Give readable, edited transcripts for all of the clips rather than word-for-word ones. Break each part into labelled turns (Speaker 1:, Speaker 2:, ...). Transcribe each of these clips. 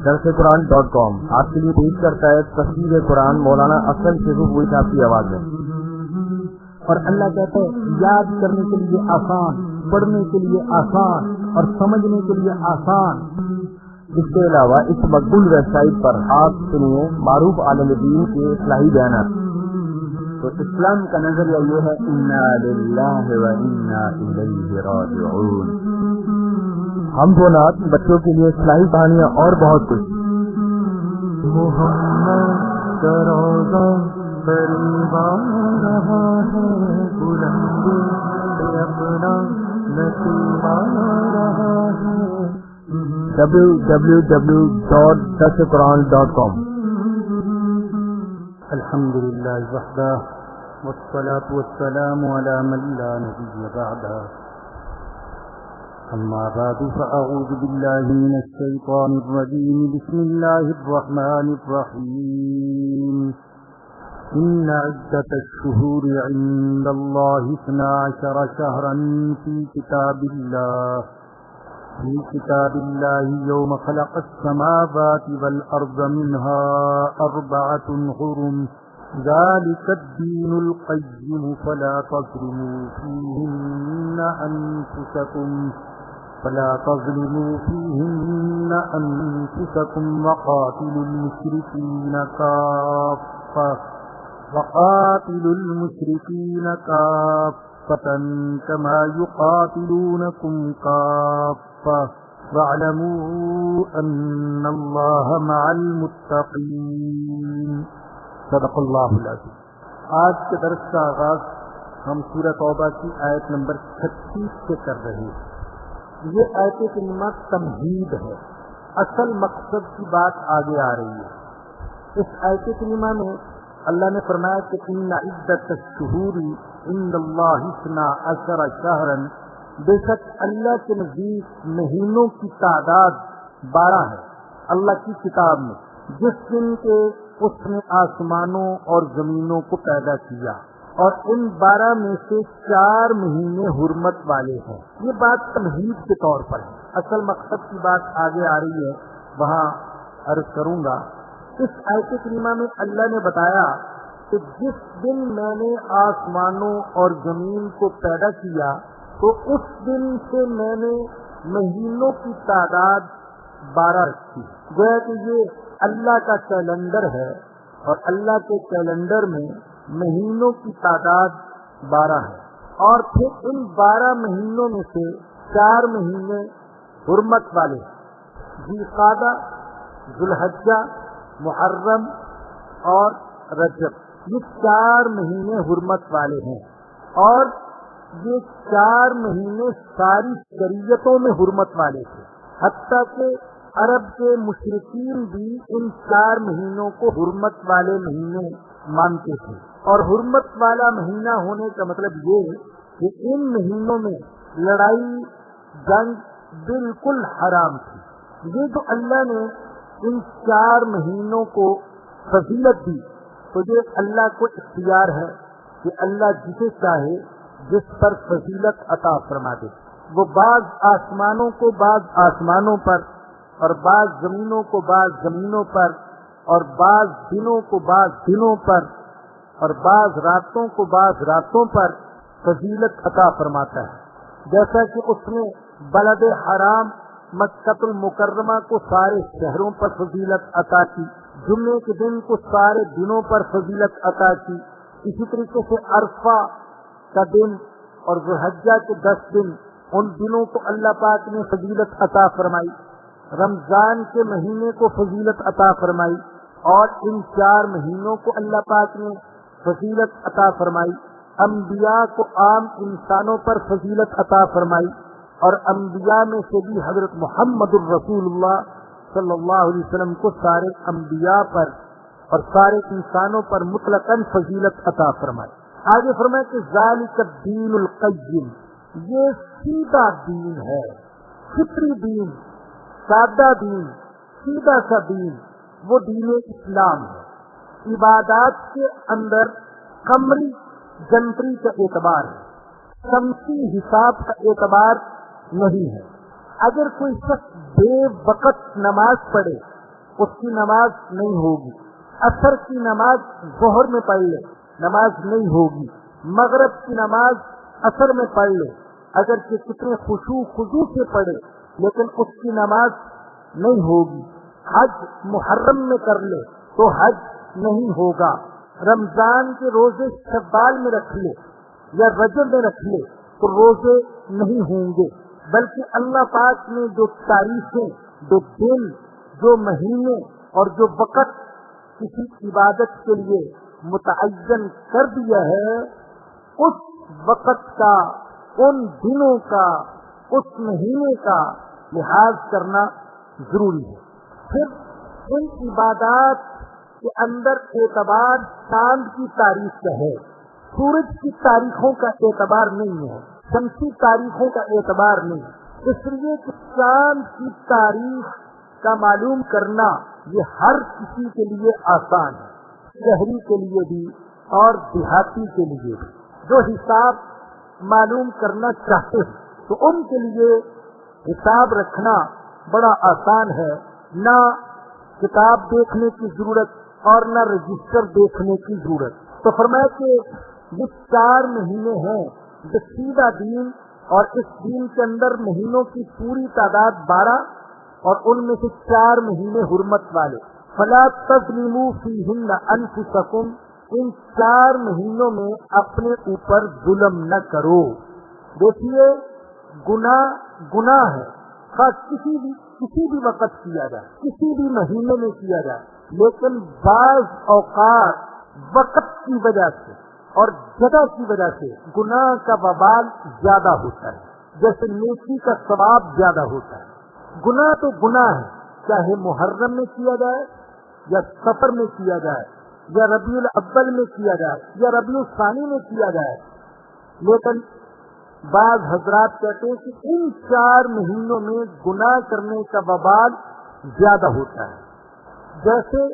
Speaker 1: درسقرآن.com آپ کے لیے پیش کرتا ہے تفسیر قرآن مولانا افضل شیخوپوری صاحب کی آواز میں.
Speaker 2: اور اللہ کہتا ہے یاد کرنے کے لیے آسان، پڑھنے کے لیے آسان اور سمجھنے کے لیے آسان.
Speaker 1: اس کے علاوہ اس مقبول ویب سائٹ پر آپ سنیے معروف عالم دین کے اصلاحی بیانات.
Speaker 2: تو اسلام کا نظریہ یہ ہے انا للہ و انا الیہ راجعون.
Speaker 1: ہم دو نات بچوں کے لیے اصلاحی کہانیاں اور بہت کچھ.
Speaker 2: محمد کا روضہ قریب آ رہا ہے، بلندی پہ اپنا نصیب آ رہا ہے.
Speaker 1: www.dasquran.com.
Speaker 2: الحمدللہ وحدہ والصلاة والسلام علی من لا نبی بعدہ. اما بعد فاعوذ باللہ من الشیطان الرجیم. بسم اللہ الرحمن الرحیم. ان عدة الشہور عند اللہ 12 شہرا فی کتاب اللہ یوم خلق السماوات والارض منها 4 حرم ذلك الدین القیم فلا تظلموا فيهن أنفسكم وقاتلوا المشركين كافة كما يقاتلونكم كافة واعلموا أن الله مع المتقين. صدق اللہ العظیم. آج کے درس کا آغاز ہم سورہ توبہ کی آیت نمبر 36 سے کر رہے ہیں. یہ آیت کریمہ تمہید ہے، اصل مقصد کی بات آگے آ رہی ہے. اس آیت کریمہ میں اللہ نے فرمایا کہ ان عدت الشہور عند اللہ 12 شہرا، بے شک اللہ کے نزدیک مہینوں کی تعداد 12 ہے اللہ کی کتاب میں، جس دن کے اس نے آسمانوں اور زمینوں کو پیدا کیا، اور ان 12 میں سے 4 مہینے حرمت والے ہیں. یہ بات تمہید کے طور پر ہے، اصل مقصد کی بات آگے آ رہی ہے، وہاں عرض کروں گا. اس آیت کریمہ میں اللہ نے بتایا کہ جس دن میں نے آسمانوں اور زمین کو پیدا کیا تو اس دن سے میں نے مہینوں کی تعداد 12 رکھی. گویا کہ یہ اللہ کا کیلنڈر ہے، اور اللہ کے کیلنڈر میں مہینوں کی تعداد 12 ہے. اور پھر ان 12 مہینوں میں سے 4 مہینے حرمت والے ہیں. ذوالقعدہ، ذوالحجہ، محرم اور رجب، یہ 4 مہینے حرمت والے ہیں. اور یہ 4 مہینے ساری شریعتوں میں حرمت والے تھے، حتیٰ کہ عرب کے مشرکین بھی ان 4 مہینوں کو حرمت والے مہینے مانتے تھے. اور حرمت والا مہینہ ہونے کا مطلب یہ کہ ان مہینوں میں لڑائی جنگ بالکل حرام تھی. یہ جو اللہ نے ان 4 مہینوں کو فضیلت دی تو یہ اللہ کو اختیار ہے کہ اللہ جسے چاہے جس پر فضیلت عطا فرما دے. وہ بعض آسمانوں کو بعض آسمانوں پر، اور بعض زمینوں کو بعض زمینوں پر، اور بعض دنوں کو بعض دنوں پر، اور بعض راتوں کو بعض راتوں پر فضیلت عطا فرماتا ہے. جیسا کہ اس نے بلد حرام مکۃ المکرمہ کو سارے شہروں پر فضیلت عطا کی، جمعے کے دن کو سارے دنوں پر فضیلت عطا کی. اسی طریقے سے عرفہ کا دن اور ذوالحجہ کے 10 دن، ان دنوں کو اللہ پاک نے فضیلت عطا فرمائی. رمضان کے مہینے کو فضیلت عطا فرمائی، اور ان 4 مہینوں کو اللہ پاک نے فضیلت عطا فرمائی. انبیاء کو عام انسانوں پر فضیلت عطا فرمائی، اور انبیاء میں سے بھی حضرت محمد الرسول اللہ صلی اللہ علیہ وسلم کو سارے انبیاء پر اور سارے انسانوں پر مطلقاً فضیلت عطا فرمائی. آگے فرمائے کہ ذالک الدین القیم، یہ سیدھا دین ہے، فطری دین، سادہ دین، سیدھا سا دین، وہ دین اسلام ہے. عبادات کے اندر قمری جنتری کا اعتبار ہے، شمسی حساب کا اعتبار نہیں ہے. اگر کوئی شخص بے وقت نماز پڑھے اس کی نماز نہیں ہوگی. عصر کی نماز ظہر میں پڑھ لے نماز نہیں ہوگی. مغرب کی نماز عصر میں پڑھ لے اگر کتنے خشوع خضوع سے پڑھے لیکن اس کی نماز نہیں ہوگی. حج محرم میں کر لے تو حج نہیں ہوگا. رمضان کے روزے شوال میں رکھ لے یا رجب میں رکھ لے تو روزے نہیں ہوں گے. بلکہ اللہ پاک نے جو تاریخیں، جو دن، جو مہینے اور جو وقت کسی عبادت کے لیے متعین کر دیا ہے، اس وقت کا، ان دنوں کا، اس مہینے کا لحاظ کرنا ضروری ہے. پھر ان عبادات کے اندر اعتبار چاند کی تاریخ کا ہے، سورج کی تاریخوں کا اعتبار نہیں ہے، شمسی تاریخوں کا اعتبار نہیں. اس لیے کہ چاند کی تاریخ کا معلوم کرنا یہ ہر کسی کے لیے آسان ہے، شہری کے لیے بھی اور دیہاتی کے لیے بھی. جو حساب معلوم کرنا چاہتے ہیں تو ان کے لیے حساب رکھنا بڑا آسان ہے. نہ کتاب دیکھنے کی ضرورت اور نہ رجسٹر دیکھنے کی ضرورت. تو فرمایا کہ یہ 4 مہینے ہیں سیدھا دین، اور اس دین کے اندر مہینوں کی پوری تعداد 12 اور ان میں سے 4 مہینے حرمت والے. فلا تظلموا فیہن انفسکم، ان 4 مہینوں میں اپنے اوپر ظلم نہ کرو. دیکھیے گناہ ہے، کسی بھی وقت کیا جائے، کسی بھی مہینے میں کیا جائے، لیکن بعض اوقات وقت کی وجہ سے اور جگہ کی وجہ سے گناہ کا وبال زیادہ ہوتا ہے، جیسے نیکی کا ثواب زیادہ ہوتا ہے. گناہ تو گناہ ہے، چاہے محرم میں کیا جائے یا سفر میں کیا جائے یا ربیع الاول میں کیا جائے یا ربیع الثانی میں کیا جائے. لیکن بعض حضرات کہتے ہیں کہ ان 4 مہینوں میں گناہ کرنے کا وبال زیادہ ہوتا ہے. جیسے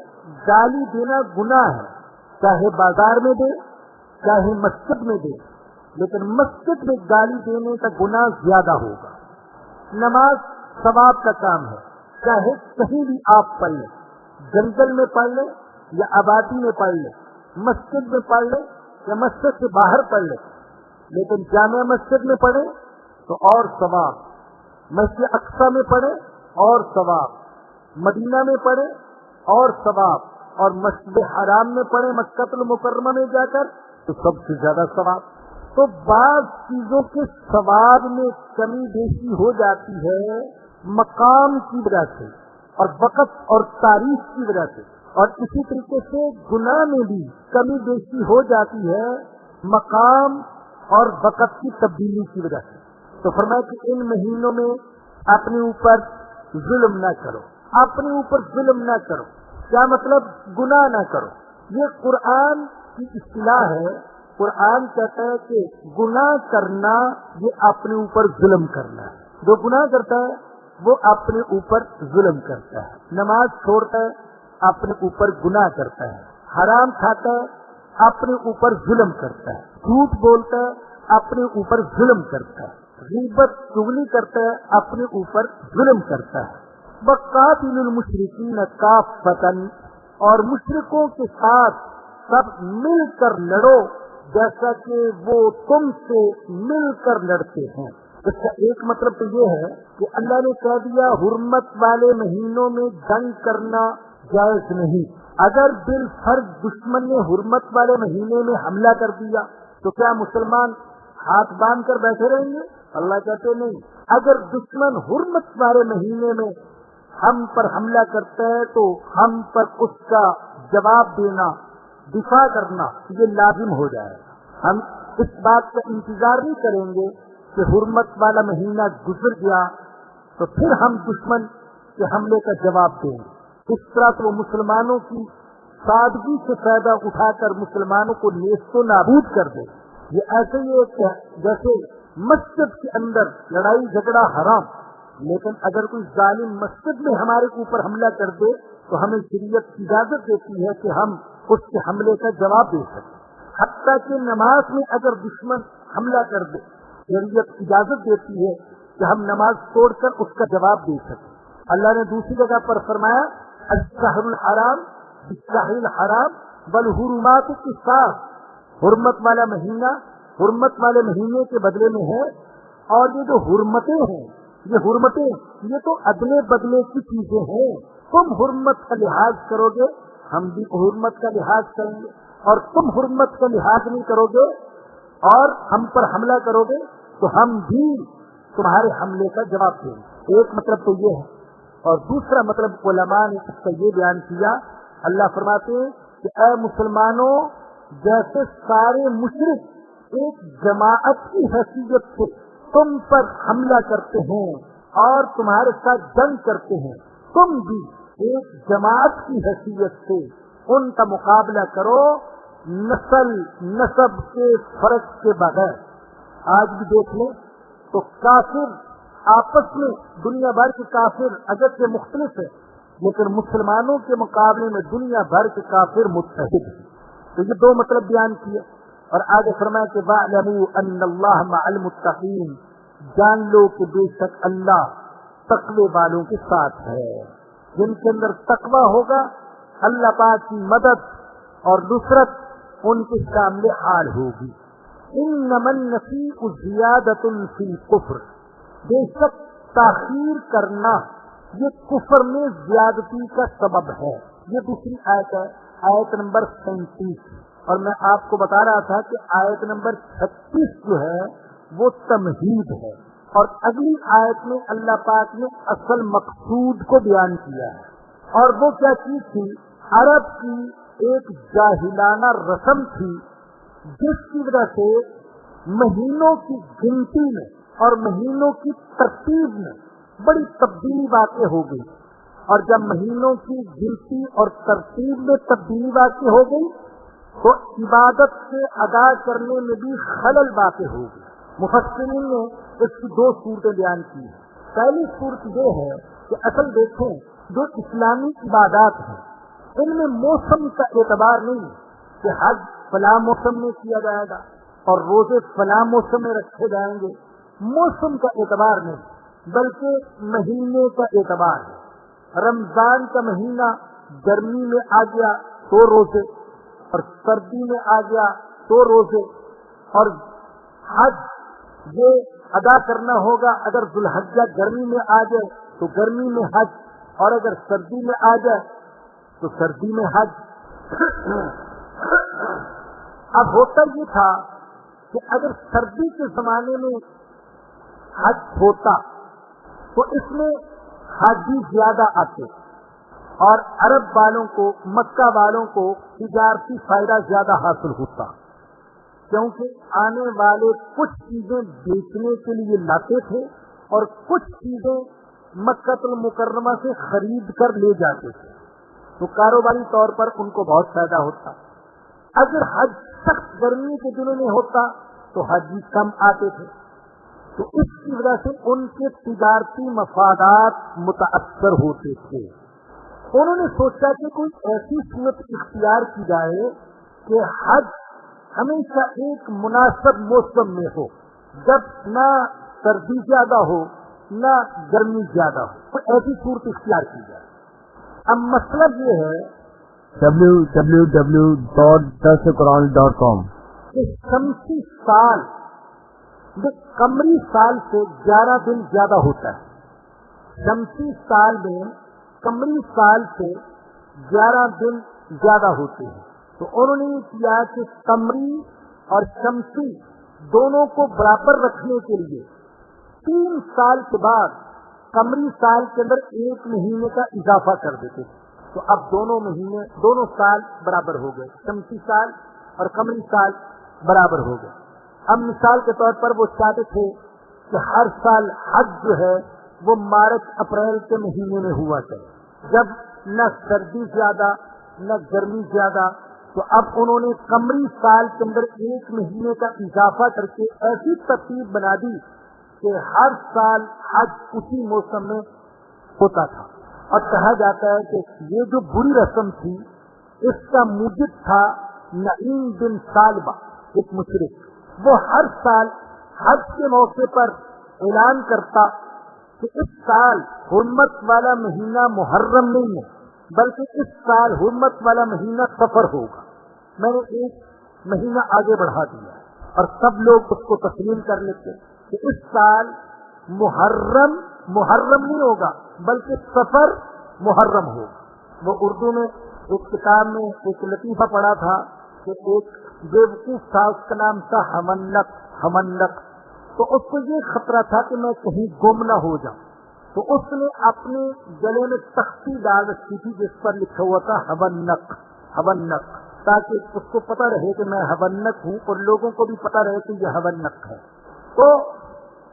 Speaker 2: گالی دینا گناہ ہے، چاہے بازار میں دے چاہے مسجد میں دے، لیکن مسجد میں گالی دینے کا گناہ زیادہ ہوگا. نماز ثواب کا کام ہے، چاہے کہیں بھی آپ پڑھ لیں، جنگل میں پڑھ لیں یا آبادی میں پڑھ لیں، مسجد میں پڑھ لیں یا مسجد سے باہر پڑھ لیں، لیکن جامع مسجد میں پڑھے تو اور ثواب، مسجد اقصی میں پڑھے اور ثواب، مدینہ میں پڑھے اور ثواب، اور مسجد حرام میں پڑھے مکہ المکرمہ میں جا کر تو سب سے زیادہ ثواب. تو بعض چیزوں کے ثواب میں کمی بیشی ہو جاتی ہے مقام کی وجہ سے اور وقت اور تاریخ کی وجہ سے، اور اسی طریقے سے گناہ میں بھی کمی بیشی ہو جاتی ہے مقام اور وقت کی تبدیلی کی وجہ سے. تو فرمایا کہ ان مہینوں میں اپنے اوپر ظلم نہ کرو، اپنے اوپر ظلم نہ کرو. کیا مطلب؟ گناہ نہ کرو. یہ قرآن کی اصطلاح ہے. قرآن کہتا ہے کہ گناہ کرنا یہ اپنے اوپر ظلم کرنا ہے. جو گناہ کرتا ہے وہ اپنے اوپر ظلم کرتا ہے. نماز چھوڑتا ہے اپنے اوپر گناہ کرتا ہے. حرام کھاتا ہے اپنے اوپر ظلم کرتا ہے. جھوٹ بولتا ہے اپنے اوپر ظلم کرتا ہے. غیبت چغلی کرتا ہے اپنے اوپر ظلم کرتا ہے. وقاتل المشرکین کافۃ، اور مشرکوں کے ساتھ سب مل کر لڑو جیسا کہ وہ تم سے مل کر لڑتے ہیں. اس کا ایک مطلب تو یہ ہے کہ اللہ نے کہہ دیا حرمت والے مہینوں میں جنگ کرنا جائز نہیں. اگر بالفرض دشمن نے حرمت والے مہینے میں حملہ کر دیا تو کیا مسلمان ہاتھ باندھ کر بیٹھے رہیں گے؟ اللہ کہتے نہیں. اگر دشمن حرمت والے مہینے میں ہم پر حملہ کرتا ہے تو ہم پر اس کا جواب دینا، دفاع کرنا یہ لازم ہو جائے گا. ہم اس بات کا انتظار نہیں کریں گے کہ حرمت والا مہینہ گزر گیا تو پھر ہم دشمن کے حملے کا جواب دیں گے. اس طرح تو مسلمانوں کی سادگی سے فائدہ اٹھا کر مسلمانوں کو نیست و نابود کر دے. یہ ایسے ہی جیسے مسجد کے اندر لڑائی جھگڑا حرام، لیکن اگر کوئی ظالم مسجد میں ہمارے اوپر حملہ کر دے تو ہمیں شریعت اجازت دیتی ہے کہ ہم اس کے حملے کا جواب دے سکیں. حتیٰ کہ نماز میں اگر دشمن حملہ کر دے شریعت اجازت دیتی ہے کہ ہم نماز توڑ کر اس کا جواب دے سکیں. اللہ نے دوسری جگہ پر فرمایا الشہر الحرام بالشہر الحرام والحرمات قصاص، حرمت والا مہینہ حرمت والے مہینے کے بدلے میں ہے، اور یہ جو حرمتیں ہیں یہ تو ادلے بدلے کی چیزیں ہیں. تم حرمت کا لحاظ کرو گے ہم بھی حرمت کا لحاظ کریں گے، اور تم حرمت کا لحاظ نہیں کرو گے اور ہم پر حملہ کرو گے تو ہم بھی تمہارے حملے کا جواب دیں گے. ایک مطلب تو یہ ہے. اور دوسرا مطلب علماء نے اس کا یہ بیان کیا، اللہ فرماتے ہیں کہ اے مسلمانوں، جیسے سارے مشرک ایک جماعت کی حیثیت سے تم پر حملہ کرتے ہیں اور تمہارے ساتھ جنگ کرتے ہیں، تم بھی ایک جماعت کی حیثیت سے ان کا مقابلہ کرو نسب کے فرق کے بغیر. آج بھی دیکھ لیں تو کافر آپس میں، دنیا بھر کے کافر اگرچہ مختلف ہے لیکن مسلمانوں کے مقابلے میں دنیا بھر کے کافر متحد ہیں. تو یہ دو مطلب بیان کیے، اور آگے فرمایا کہ وَاعْلَمُوا أَنَّ اللَّهَ مَعَ الْمُتَّقِينَ، جان لو کہ بے شک اللہ تقوی والوں کے ساتھ ہے. جن کے اندر تقوی ہوگا اللہ پاک کی مدد اور نصرت ان کے سامنے حال ہوگی. إِنَّمَا النَّسِيءُ زِيَادَةٌ فِي الْكُفْرِ، بے شک تاخیر کرنا یہ کفر میں زیادتی کا سبب ہے. یہ دوسری آیت ہے، آیت نمبر 37. اور میں آپ کو بتا رہا تھا کہ آیت نمبر 36 جو ہے وہ تمہید ہے، اور اگلی آیت میں اللہ پاک نے اصل مقصود کو بیان کیا ہے. اور وہ کیا چیز تھی؟ عرب کی ایک جاہلانہ رسم تھی جس کی وجہ سے مہینوں کی گنتی میں اور مہینوں کی ترتیب میں بڑی تبدیلی واقع ہو گئی. اور جب مہینوں کی گنتی اور ترتیب میں تبدیلی واقع ہو گئی تو عبادت سے ادا کرنے میں بھی خلل واقع ہو گئی. مفسرین نے اس کی دو صورتیں بیان کی ہیں. پہلی صورت یہ ہے کہ اصل دیکھیں جو اسلامی عبادات ہیں ان میں موسم کا اعتبار نہیں کہ حج فلاں موسم میں کیا جائے گا اور روزے فلاں موسم میں رکھے جائیں گے. موسم کا اعتبار نہیں بلکہ مہینے کا اعتبار ہے. رمضان کا مہینہ گرمی میں آ گیا تو روزے، اور سردی میں آ گیا تو روزے. اور حج یہ ادا کرنا ہوگا اگر ذوالحجہ گرمی میں آ جائے تو گرمی میں حج، اور اگر سردی میں آ جائے تو سردی میں حج. اب ہوتا یہ تھا کہ اگر سردی کے زمانے میں حج ہوتا تو اس میں حاجی زیادہ آتے اور عرب والوں کو، مکہ والوں کو تجارتی فائدہ زیادہ حاصل ہوتا، کیونکہ آنے والے کچھ چیزیں بیچنے کے لیے لاتے تھے اور کچھ چیزیں مکہ المکرمہ سے خرید کر لے جاتے تھے، تو کاروباری طور پر ان کو بہت فائدہ ہوتا. اگر حج سخت گرمی کے دنوں میں ہوتا تو حاجی کم آتے تھے، تو اس کی وجہ سے ان کے تجارتی مفادات متاثر ہوتے تھے. انہوں نے سوچا کہ کوئی ایسی صورت اختیار کی جائے کہ حج ہمیشہ ایک مناسب موسم میں ہو، جب نہ سردی زیادہ ہو نہ گرمی زیادہ ہو، کوئی ایسی صورت اختیار کی جائے. اب مسئلہ یہ ہے
Speaker 1: www.dasquran.com
Speaker 2: کہ شمسی سال قمری سال سے 11 دن زیادہ ہوتا ہے. شمسی سال میں قمری سال سے 11 دن زیادہ ہوتے ہیں. تو انہوں نے یہ کیا کہ قمری اور شمسی دونوں کو برابر رکھنے کے لیے 3 سال کے بعد قمری سال کے اندر 1 مہینے کا اضافہ کر دیتے تھے. تو اب دونوں سال برابر ہو گئے، شمسی سال اور قمری سال برابر ہو گئے. اب مثال کے طور پر وہ چاہتے تھے کہ ہر سال حج جو ہے وہ مارچ اپریل کے مہینے میں ہوا کرے، جب نہ سردی زیادہ نہ گرمی زیادہ. تو اب انہوں نے قمری سال کے اندر 1 مہینے کا اضافہ کر کے ایسی ترتیب بنا دی کہ ہر سال حج اسی موسم میں ہوتا تھا. اور کہا جاتا ہے کہ یہ جو بری رسم تھی اس کا موجب تھا نعیم بن سالبہ، ایک مشرک. وہ ہر سال حج کے موقع پر اعلان کرتا کہ اس سال حرمت والا مہینہ محرم نہیں ہے بلکہ اس سال حرمت والا مہینہ صفر ہوگا، میں نے ایک مہینہ آگے بڑھا دیا اور سب لوگ اس کو تسلیم کر لیتے کہ اس سال محرم نہیں ہوگا بلکہ صفر محرم ہوگا۔ وہ اردو میں ایک کتاب میں ایک لطیفہ پڑھا تھا کہ ایک بیوقوف تھا، اس کا نام تھا ہمنک، تو اس کو یہ خطرہ تھا کہ میں کہیں گم نہ ہو جاؤں، تو اس نے اپنے گلے میں تختی ڈال رکھی تھی جس پر لکھا ہوا تھا ہونک، تاکہ اس کو پتہ رہے کہ میں ہونک ہوں اور لوگوں کو بھی پتہ رہے کہ یہ ہونک ہے۔ تو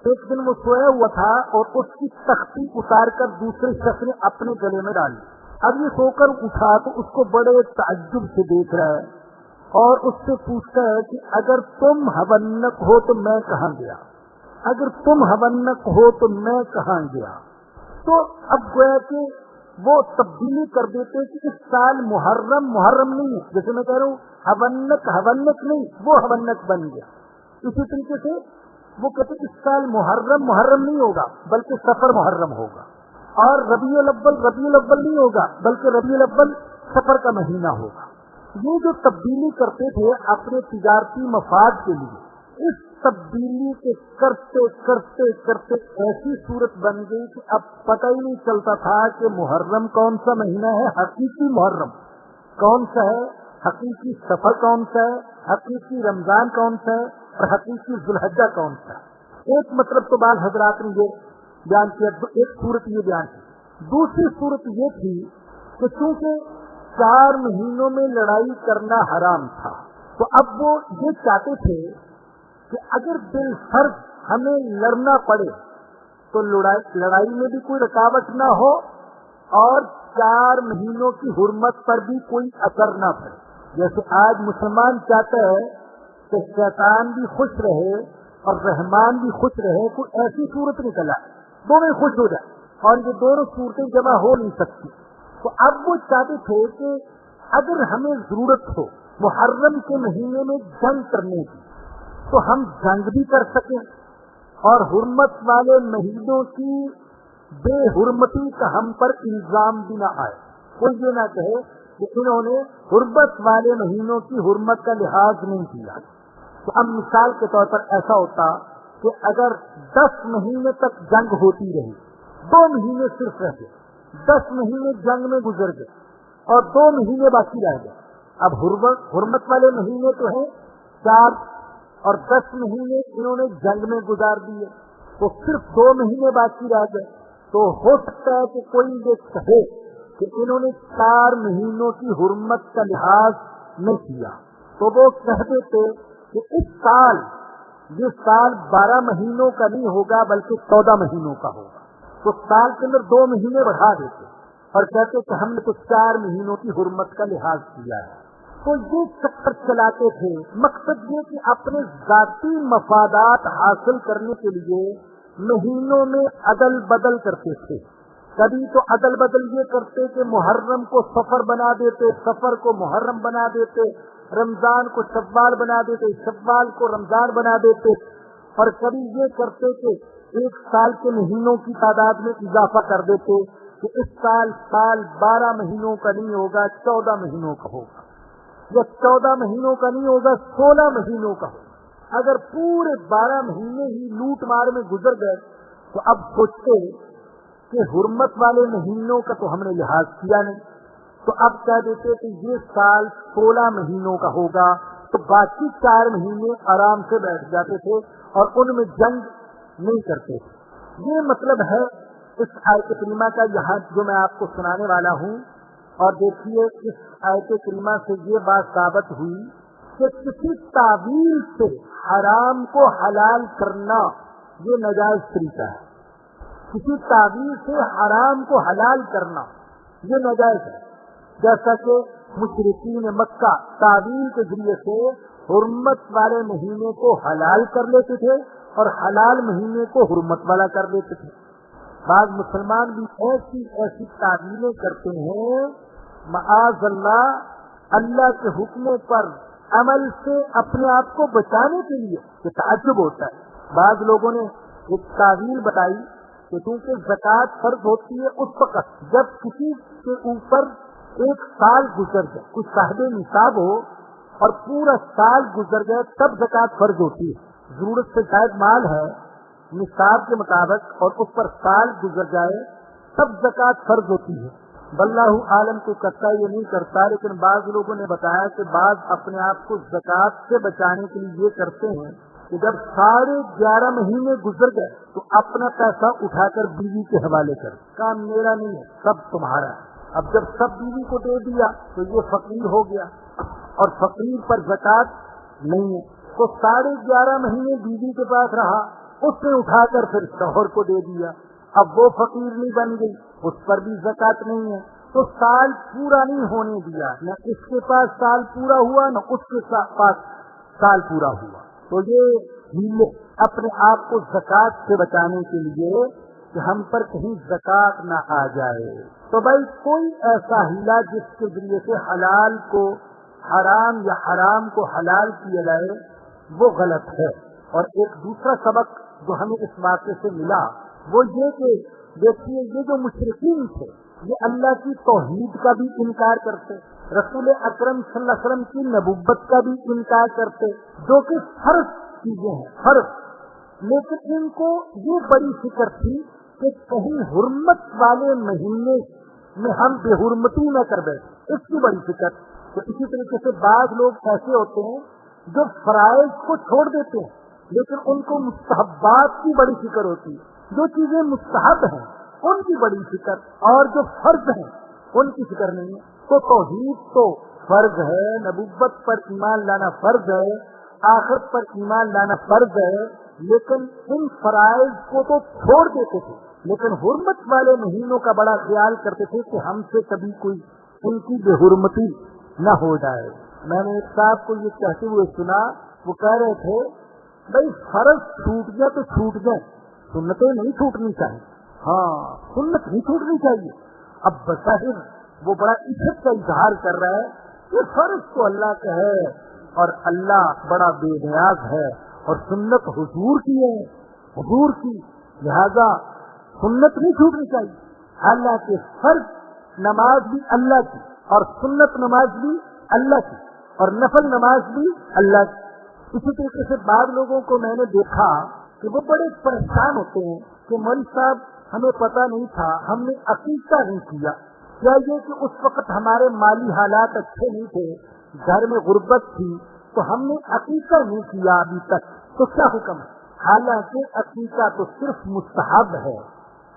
Speaker 2: ایک دن وہ سویا ہوا تھا اور اس کی تختی اتار کر دوسرے شخص نے اپنے گلے میں ڈال لی۔ اب یہ سو کر اٹھا تو اس کو بڑے تعجب سے دیکھ رہا ہے اور اس سے پوچھتا ہے کہ اگر تم ہونک ہو تو میں کہاں گیا، اگر تم ہونک ہو تو میں کہاں گیا۔ تو اب گویا کہ وہ تبدیلی کر دیتے کہ اس سال محرم نہیں ہے، جیسے میں کہہ رہا ہوں ہونک نہیں، وہ ہونک بن گیا۔ اسی طریقے سے وہ کہتے اس سال محرم نہیں ہوگا بلکہ صفر محرم ہوگا، اور ربیع الاول نہیں ہوگا بلکہ ربیع الاول صفر کا مہینہ ہوگا۔ یہ جو تبدیلی کرتے تھے اپنے تجارتی مفاد کے لیے، اس تبدیلی کے کرتے ایسی صورت بن گئی کہ اب پتہ ہی نہیں چلتا تھا کہ محرم کون سا مہینہ ہے، حقیقی محرم کون سا ہے، حقیقی صفر کون سا ہے، حقیقی رمضان کون سا ہے اور حقیقی ذوالحجہ کون سا ہے۔ ایک مطلب تو بعض حضرات نے یہ بیان کیا، ایک صورت یہ بیان کی۔ دوسری صورت یہ تھی کہ چونکہ 4 مہینوں میں لڑائی کرنا حرام تھا، تو اب وہ یہ چاہتے تھے کہ اگر بالفرض ہمیں لڑنا پڑے تو لڑائی میں بھی کوئی رکاوٹ نہ ہو اور 4 مہینوں کی حرمت پر بھی کوئی اثر نہ پڑے۔ جیسے آج مسلمان چاہتا ہے کہ شیطان بھی خوش رہے اور رحمان بھی خوش رہے، کوئی ایسی صورت نکل آئے دونوں خوش ہو جائے، اور یہ دونوں صورتیں جمع ہو نہیں سکتی۔ تو اب وہ چاہتے تھے کہ اگر ہمیں ضرورت ہو محرم کے مہینے میں جنگ کرنے کی تو ہم جنگ بھی کر سکیں اور حرمت والے مہینوں کی بے حرمتی کا ہم پر الزام بھی نہ آئے، کوئی یہ نہ کہے کہ انہوں نے حرمت والے مہینوں کی حرمت کا لحاظ نہیں کیا۔ تو اب مثال کے طور پر ایسا ہوتا کہ اگر 10 مہینے تک جنگ ہوتی رہی، 2 مہینے صرف رہ گئے، 10 مہینے جنگ میں گزر گئے اور 2 مہینے باقی رہ گئے۔ اب حرمت والے مہینے تو ہیں 4 اور 10 مہینے انہوں نے جنگ میں گزار دیے، تو صرف 2 مہینے باقی رہ گئے۔ تو ہو سکتا ہے کہ کوئی یہ کہے کہ انہوں نے 4 مہینوں کی حرمت کا لحاظ نہیں کیا، تو وہ کہہ دیتے کہ اس سال یہ سال 12 مہینوں کا نہیں ہوگا بلکہ 14 مہینوں کا ہوگا، تو سال کے اندر 2 مہینے بڑھا دیتے اور کہتے کہ ہم نے تو 4 مہینوں کی حرمت کا لحاظ کیا ہے۔ تو یہ چکر چلاتے تھے، مقصد یہ کہ اپنے ذاتی مفادات حاصل کرنے کے لیے مہینوں میں عدل بدل کرتے تھے۔ کبھی تو عدل بدل یہ کرتے کہ محرم کو صفر بنا دیتے، صفر کو محرم بنا دیتے، رمضان کو شوال بنا دیتے، شوال کو رمضان بنا دیتے، اور کبھی یہ کرتے کہ ایک سال کے مہینوں کی تعداد میں اضافہ کر دیتے کہ اس سال 12 مہینوں کا نہیں ہوگا 14 مہینوں کا ہوگا، یا 14 مہینوں کا نہیں ہوگا 16 مہینوں کا ہوگا۔ اگر پورے 12 مہینے ہی لوٹ مار میں گزر گئے تو اب سوچتے کہ حرمت والے مہینوں کا تو ہم نے لحاظ کیا نہیں، تو اب کہہ دیتے کہ یہ سال 16 مہینوں کا ہوگا، تو باقی 4 مہینے آرام سے بیٹھ جاتے تھے اور ان میں جنگ نہیں کرتے تھے۔ یہ مطلب ہے اس آیت کریمہ کا یہاں جو میں آپ کو سنانے والا ہوں۔ اور دیکھیے اس آیت کریمہ سے یہ بات ثابت ہوئی کہ کسی تعویل سے حرام کو حلال کرنا یہ ناجائز طریقہ ہے، کسی تعویل سے حرام کو حلال کرنا یہ ناجائز ہے۔ جیسا کہ مشرکین مکہ تعویل کے ذریعے سے حرمت والے مہینے کو حلال کر لیتے تھے اور حلال مہینے کو حرمت والا کر لیتے تھے۔ بعض مسلمان بھی ایسی تعویلیں کرتے ہیں، معاذ اللہ کے حکم پر عمل سے اپنے آپ کو بچانے کے لیے، کہ تعجب ہوتا ہے۔ بعض لوگوں نے ایک تعویل بتائی کہ کیونکہ زکوٰۃ فرض ہوتی ہے اس وقت جب کسی کے اوپر ایک سال گزر جائے، کوئی صاحب نصاب ہو اور پورا سال گزر گئے تب زکوٰۃ فرض ہوتی ہے۔ ضرورت سے زائد مال ہے نصاب کے مطابق اور اس پر سال گزر جائے تب زکوٰۃ فرض ہوتی ہے۔ واللہ عالم کو کرتا یہ نہیں کرتا، لیکن بعض لوگوں نے بتایا کہ بعض اپنے آپ کو زکوٰۃ سے بچانے کے لیے یہ کرتے ہیں کہ جب 11.5 مہینے گزر گئے تو اپنا پیسہ اٹھا کر بیوی کے حوالے کر، کام میرا نہیں ہے سب تمہارا ہے۔ اب جب سب بیوی کو دے دیا تو یہ فقیر ہو گیا اور فقیر پر زکوٰۃ نہیں ہے، تو 11.5 مہینے بیوی کے پاس رہا، اس نے اٹھا کر پھر شوہر کو دے دیا، اب وہ فقیر نہیں بن گئی، اس پر بھی زکوٰۃ نہیں ہے، تو سال پورا نہیں ہونے دیا، نہ اس کے پاس سال پورا ہوا نہ اس کے پاس سال پورا ہوا۔ تو یہ ہیلے اپنے آپ کو زکوٰۃ سے بچانے کے لیے کہ ہم پر کہیں زکوٰۃ نہ آ جائے، تو بھائی کوئی ایسا ہیلا جس کے ذریعے سے حلال کو حرام یا حرام کو حلال کیا جائے وہ غلط ہے۔ اور ایک دوسرا سبق جو ہمیں اس واقعے سے ملا وہ یہ کہ دیکھیے یہ جو مشرکین تھے یہ اللہ کی توحید کا بھی انکار کرتے، رسول اکرم صلی اللہ علیہ وسلم کی نبوت کا بھی انکار کرتے، جو کہ فرض چیزیں ہیں فرض، لیکن ان کو یہ بڑی فکر تھی کہ کہیں حرمت والے مہینے میں ہم بے حرمتی نہ کر بیٹھے، اس کی بڑی فکر۔ تو اسی طریقے سے بعض لوگ ایسے ہوتے ہیں جو فرائض کو چھوڑ دیتے ہیں لیکن ان کو مستحبات کی بڑی فکر ہوتی ہے، جو چیزیں مستحب ہیں ان کی بڑی فکر اور جو فرض ہیں ان کی فکر نہیں ہے۔ تو توحید تو فرض ہے، نبوت پر ایمان لانا فرض ہے، آخرت پر ایمان لانا فرض ہے، لیکن ان فرائض کو تو چھوڑ دیتے تھے، لیکن حرمت والے مہینوں کا بڑا خیال کرتے تھے کہ ہم سے کبھی کوئی ان کی بے حرمتی نہ ہو جائے۔ میں نے ایک صاحب کو یہ کہتے ہوئے سنا، وہ کہہ رہے تھے بھائی فرض چھوٹ جائے تو چھوٹ جائے، سنتیں نہیں چھوٹنی چاہیے، ہاں سنت نہیں چھوٹنی چاہیے۔ اب بظاہر وہ بڑا عزت کا اظہار کر رہا ہے کہ فرض تو اللہ کا ہے اور اللہ بڑا بے نیاز ہے اور سنت حضور کی ہے، حضور کی، لہذا سنت نہیں چھوٹنی چاہیے۔ حالانکہ فرض نماز بھی اللہ کی اور سنت نماز بھی اللہ کی اور نفل نماز بھی اللہ کی۔ اسی طریقے سے بعض لوگوں کو میں نے دیکھا کہ وہ بڑے پریشان ہوتے ہیں کہ مولوی صاحب ہمیں پتہ نہیں تھا، ہم نے عقیقہ نہیں کیا، کیا یہ کہ اس وقت ہمارے مالی حالات اچھے نہیں تھے، گھر میں غربت تھی تو ہم نے عقیقہ نہیں کیا ابھی تک، تو کیا حکم ہے؟ حالانکہ عقیقہ تو صرف مستحب ہے،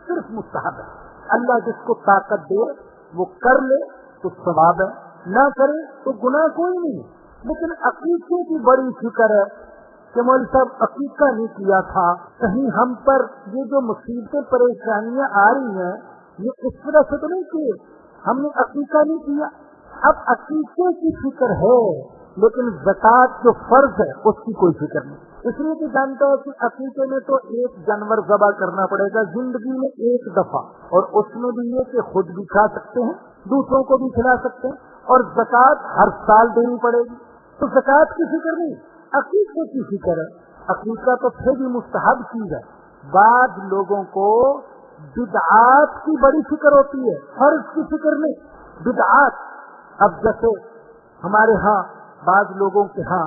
Speaker 2: صرف مستحب ہے۔ اللہ جس کو طاقت دے وہ کر لے تو ثواب ہے، نہ کرے تو گناہ کوئی نہیں۔ لیکن عقیقے کی بڑی فکر ہے کہ مولوی صاحب عقیقہ نہیں کیا تھا، کہیں ہم پر یہ جو مصیبتیں پریشانیاں آ رہی ہیں یہ اس وجہ سے تو نہیں کہ ہم نے عقیقہ نہیں کیا۔ اب عقیقے کی فکر ہے لیکن زکوٰۃ جو فرض ہے اس کی کوئی فکر نہیں، اس لیے کہ جانتا ہے کہ عقیقے میں تو ایک جانور ذبح کرنا پڑے گا زندگی میں ایک دفعہ، اور اس میں بھی یہ کہ خود بھی کھا سکتے ہیں دوسروں کو بھی کھلا سکتے ہیں، اور زکوٰۃ ہر سال دینی پڑے گی، تو زکوٰۃ کی فکر نہیں، عقیقے کی فکر ہے۔ عقیقہ تو پھر بھی مستحب چیز ہے۔ بعض لوگوں کو بدعات کی بڑی فکر ہوتی ہے، فرض کی فکر نہیں، بدعات۔ اب جیسے ہمارے ہاں بعض لوگوں کے ہاں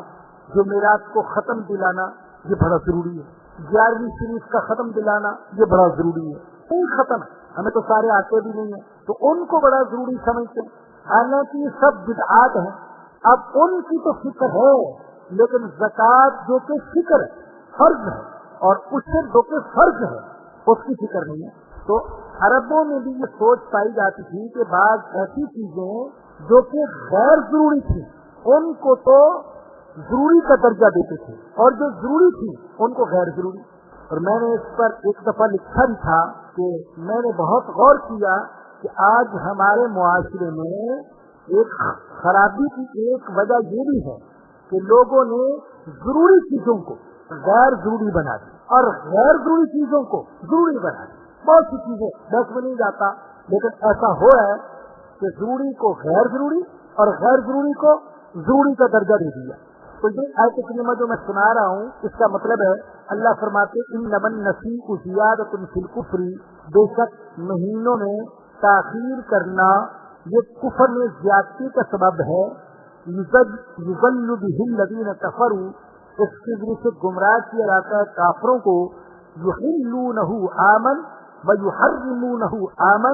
Speaker 2: جمعرات کو ختم دلانا یہ بڑا ضروری ہے، 11ویں شریف کا ختم دلانا یہ بڑا ضروری ہے، نہیں ختم ہمیں تو سارے آتے بھی نہیں ہیں تو ان کو بڑا ضروری سمجھتے ہیں، حالانکہ یہ سب بدعات ہیں۔ اب ان کی تو فکر ہے لیکن زکوٰۃ جو کہ فکر ہے فرض ہے اور اس سے جو کہ فرض ہے اس کی فکر نہیں ہے۔ تو عربوں میں بھی یہ سوچ پائی جاتی تھی کہ بعض ایسی چیزیں جو کہ غیر ضروری تھی ان کو تو ضروری کا درجہ دیتے تھے اور جو ضروری تھی ان کو غیر ضروری۔ اور میں نے اس پر ایک دفعہ لکھا بھی تھا کہ میں نے بہت غور کیا کہ آج ہمارے معاشرے میں ایک خرابی کی ایک وجہ یہ بھی ہے کہ لوگوں نے ضروری چیزوں کو غیر ضروری بنا دی اور غیر ضروری چیزوں کو ضروری بنا دی۔ بہت سی چیزیں بس میں نہیں جاتا لیکن ایسا ہو رہا ہے کہ ضروری کو غیر ضروری اور غیر ضروری کو ضروری کا درجہ دے دیا۔ تو یہ آیت کریمہ جو میں سنا رہا ہوں اس کا مطلب ہے اللہ فرماتے انما النسیء زیادۃ فی الکفر، بے شک مہینوں میں تاخیر کرنا یہ کفر میں زیادتی کا سبب ہے. یضل بہ الذین کفروا، اس کے ذریعے سے گمراہ کیا جاتا ہے کافروں کو. یحلونہ عاما ویحرمونہ عاما،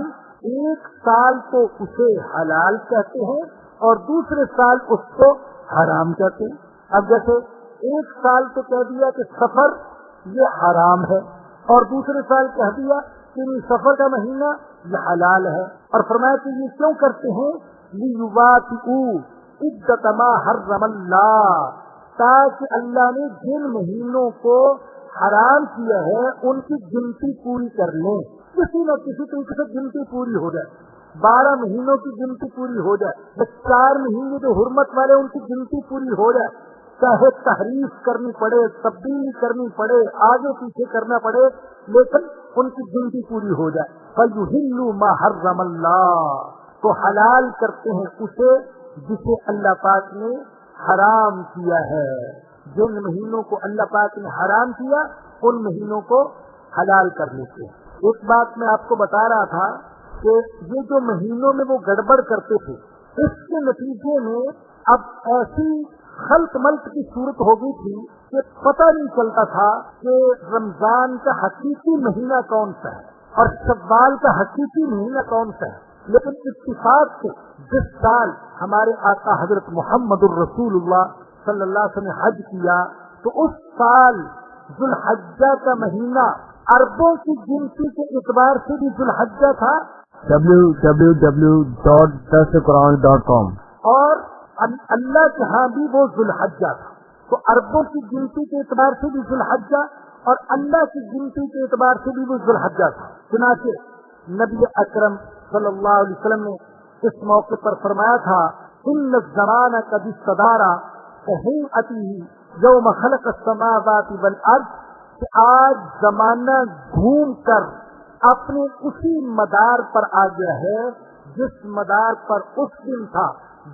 Speaker 2: ایک سال تو اسے حلال کہتے ہیں اور دوسرے سال اس کو حرام کہتے ہیں. اب جیسے ایک سال تو کہہ دیا کہ سفر یہ حرام ہے اور دوسرے سال کہہ دیا کہ سفر کا مہینہ یہ حلال ہے، اور فرمایا کہ یہ کیوں کرتے ہیں؟ لیواطئوا عدۃ ما حرم اللہ، تاکہ اللہ نے جن مہینوں کو حرام کیا ہے ان کی گنتی پوری کر لیں، کسی نہ کسی طریقے سے گنتی پوری ہو جائے. 12 مہینوں کی گنتی پوری ہو جائے، 4 مہینے جو حرمت والے ان کی گنتی پوری ہو جائے، چاہے تحریف کرنی پڑے، تبدیلی کرنی پڑے، آگے پیچھے کرنا پڑے، لیکن ان کی گنتی پوری ہو جائے. فَيُحِلُّ مَا حَرَّمَ اللَّهُ، تو حلال کرتے ہیں اسے جسے اللہ پاک نے حرام کیا ہے. جن مہینوں کو اللہ پاک نے حرام کیا ان مہینوں کو حلال کر لیتے ہیں. ایک بات میں آپ کو بتا رہا تھا کہ یہ جو مہینوں میں وہ گڑبڑ کرتے تھے، اس کے نتیجے میں اب ایسی خلط ملط کی صورت ہو گئی تھی کہ پتہ نہیں چلتا تھا کہ رمضان کا حقیقی مہینہ کون سا ہے اور شوال کا حقیقی مہینہ کون سا ہے. لیکن اتفاق سے جس سال ہمارے آقا حضرت محمد الرسول اللہ صلی اللہ علیہ وسلم نے حج کیا تو اس سال ذو الحجہ کا مہینہ عربوں کی گنتی کے اعتبار سے بھی ذو الحجہ تھا،
Speaker 1: www.dasquran.com،
Speaker 2: اور اللہ کے ہاں بھی وہ ذو الحجہ تھا. تو عربوں کی گنتی کے اعتبار سے بھی ذو الحجہ اور اللہ کی گنتی کے اعتبار سے بھی وہ ذو الحجہ تھا. چنانچہ نبی اکرم صلی اللہ علیہ وسلم نے اس موقع پر فرمایا تھا ان الزمان قد استدار کہیئته یوم خلق السماوات والارض، کہ آج زمانہ گھوم کر اپنے اسی مدار پر آ گیا ہے جس مدار پر اس دن تھا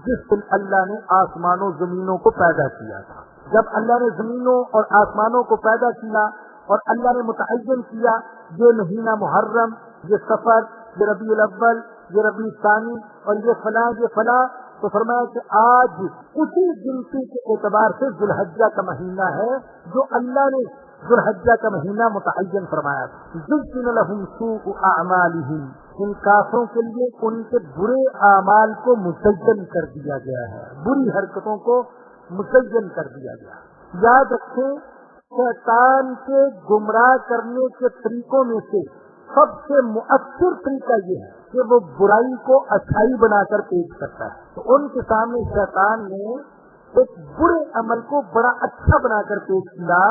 Speaker 2: جس دن اللہ نے آسمانوں زمینوں کو پیدا کیا تھا. جب اللہ نے زمینوں اور آسمانوں کو پیدا کیا اور اللہ نے متعین کیا یہ مہینہ محرم، یہ سفر، یہ ربیع الاول، یہ ربیع الثانی اور یہ فلاں یہ فلاں، تو فرمایا کہ آج اسی گنتی کے اعتبار سے ذو الحجہ کا مہینہ ہے جو اللہ نے ذو الحجہ کا مہینہ متعین فرمایا تھا. زُيِّنَ لَهُمْ سُوءُ أَعْمَالِهِمْ، ان کافروں کے لیے ان کے برے اعمال کو مزین کر دیا گیا ہے، بری حرکتوں کو مزین کر دیا گیا. یاد رکھیں شیطان کے گمراہ کرنے کے طریقوں میں سے سب سے مؤثر طریقہ یہ ہے کہ وہ برائی کو اچھائی بنا کر پیش کرتا ہے. تو ان کے سامنے شیطان نے ایک برے عمل کو بڑا اچھا بنا کر پیش کیا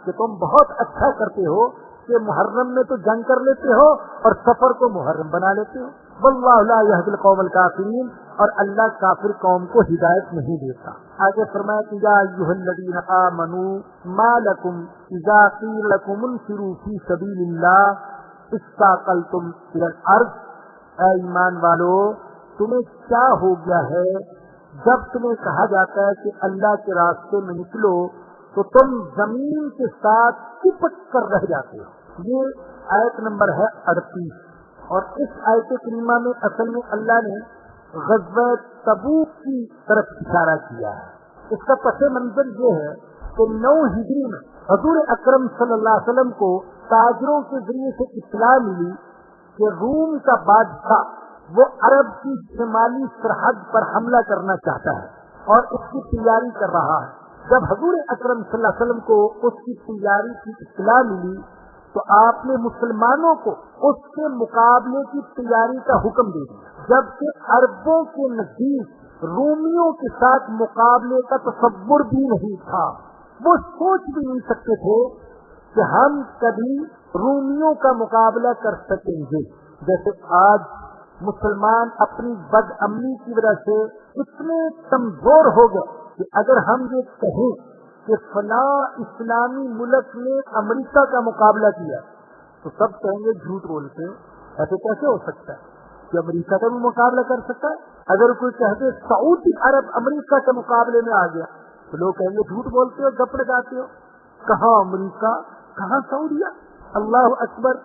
Speaker 2: کہ تم بہت اچھا کرتے ہو کہ محرم میں تو جنگ کر لیتے ہو اور سفر کو محرم بنا لیتے ہو. واللہ لا یہدی القوم الکافرین، اور اللہ کافر قوم کو ہدایت نہیں دیتا. آگے فرمایا کہ یا ایھا الذین آمنوا ما لکم اذا قیل لکم انفروا فی سبیل اللہ استاقلتم الی الارض، اے ایمان والو تمہیں کیا ہو گیا ہے جب تمہیں کہا جاتا ہے کہ اللہ کے راستے میں نکلو تو تم زمین کے ساتھ چپک کر رہ جاتے ہو. یہ آیت نمبر ہے 38، اور اس آیت کریمہ میں اصل میں اللہ نے غزوہ تبوک کی طرف اشارہ کیا ہے. اس کا پس منظر یہ ہے کہ 9 ہجری میں حضور اکرم صلی اللہ علیہ وسلم کو تاجروں کے ذریعے سے اطلاع ملی کہ روم کا بادشاہ وہ عرب کی شمالی سرحد پر حملہ کرنا چاہتا ہے اور اس کی تیاری کر رہا ہے. جب حضور اکرم صلی اللہ علیہ وسلم کو اس کی تیاری کی اطلاع ملی تو آپ نے مسلمانوں کو اس کے مقابلے کی تیاری کا حکم دے دیا، جبکہ عربوں کے نزدیک رومیوں کے ساتھ مقابلے کا تصور بھی نہیں تھا. وہ سوچ بھی نہیں سکتے تھے کہ ہم کبھی رومیوں کا مقابلہ کر سکیں گے. جیسے آج مسلمان اپنی بد امنی کی وجہ سے اتنے کمزور ہو گئے کہ اگر ہم یہ کہیں کہ فلاں اسلامی ملک نے امریکہ کا مقابلہ کیا تو سب کہیں گے جھوٹ بولتے ہیں، ایسے کیسے ہو سکتا ہے کہ امریکہ کا بھی مقابلہ کر سکتا ہے. اگر کوئی کہتے سعودی عرب امریکہ کے مقابلے میں آ گیا تو لوگ کہیں گے جھوٹ بولتے ہو، گپ لگاتے ہو. کہاں امریکہ، کہاں سعودیہ. اللہ اکبر.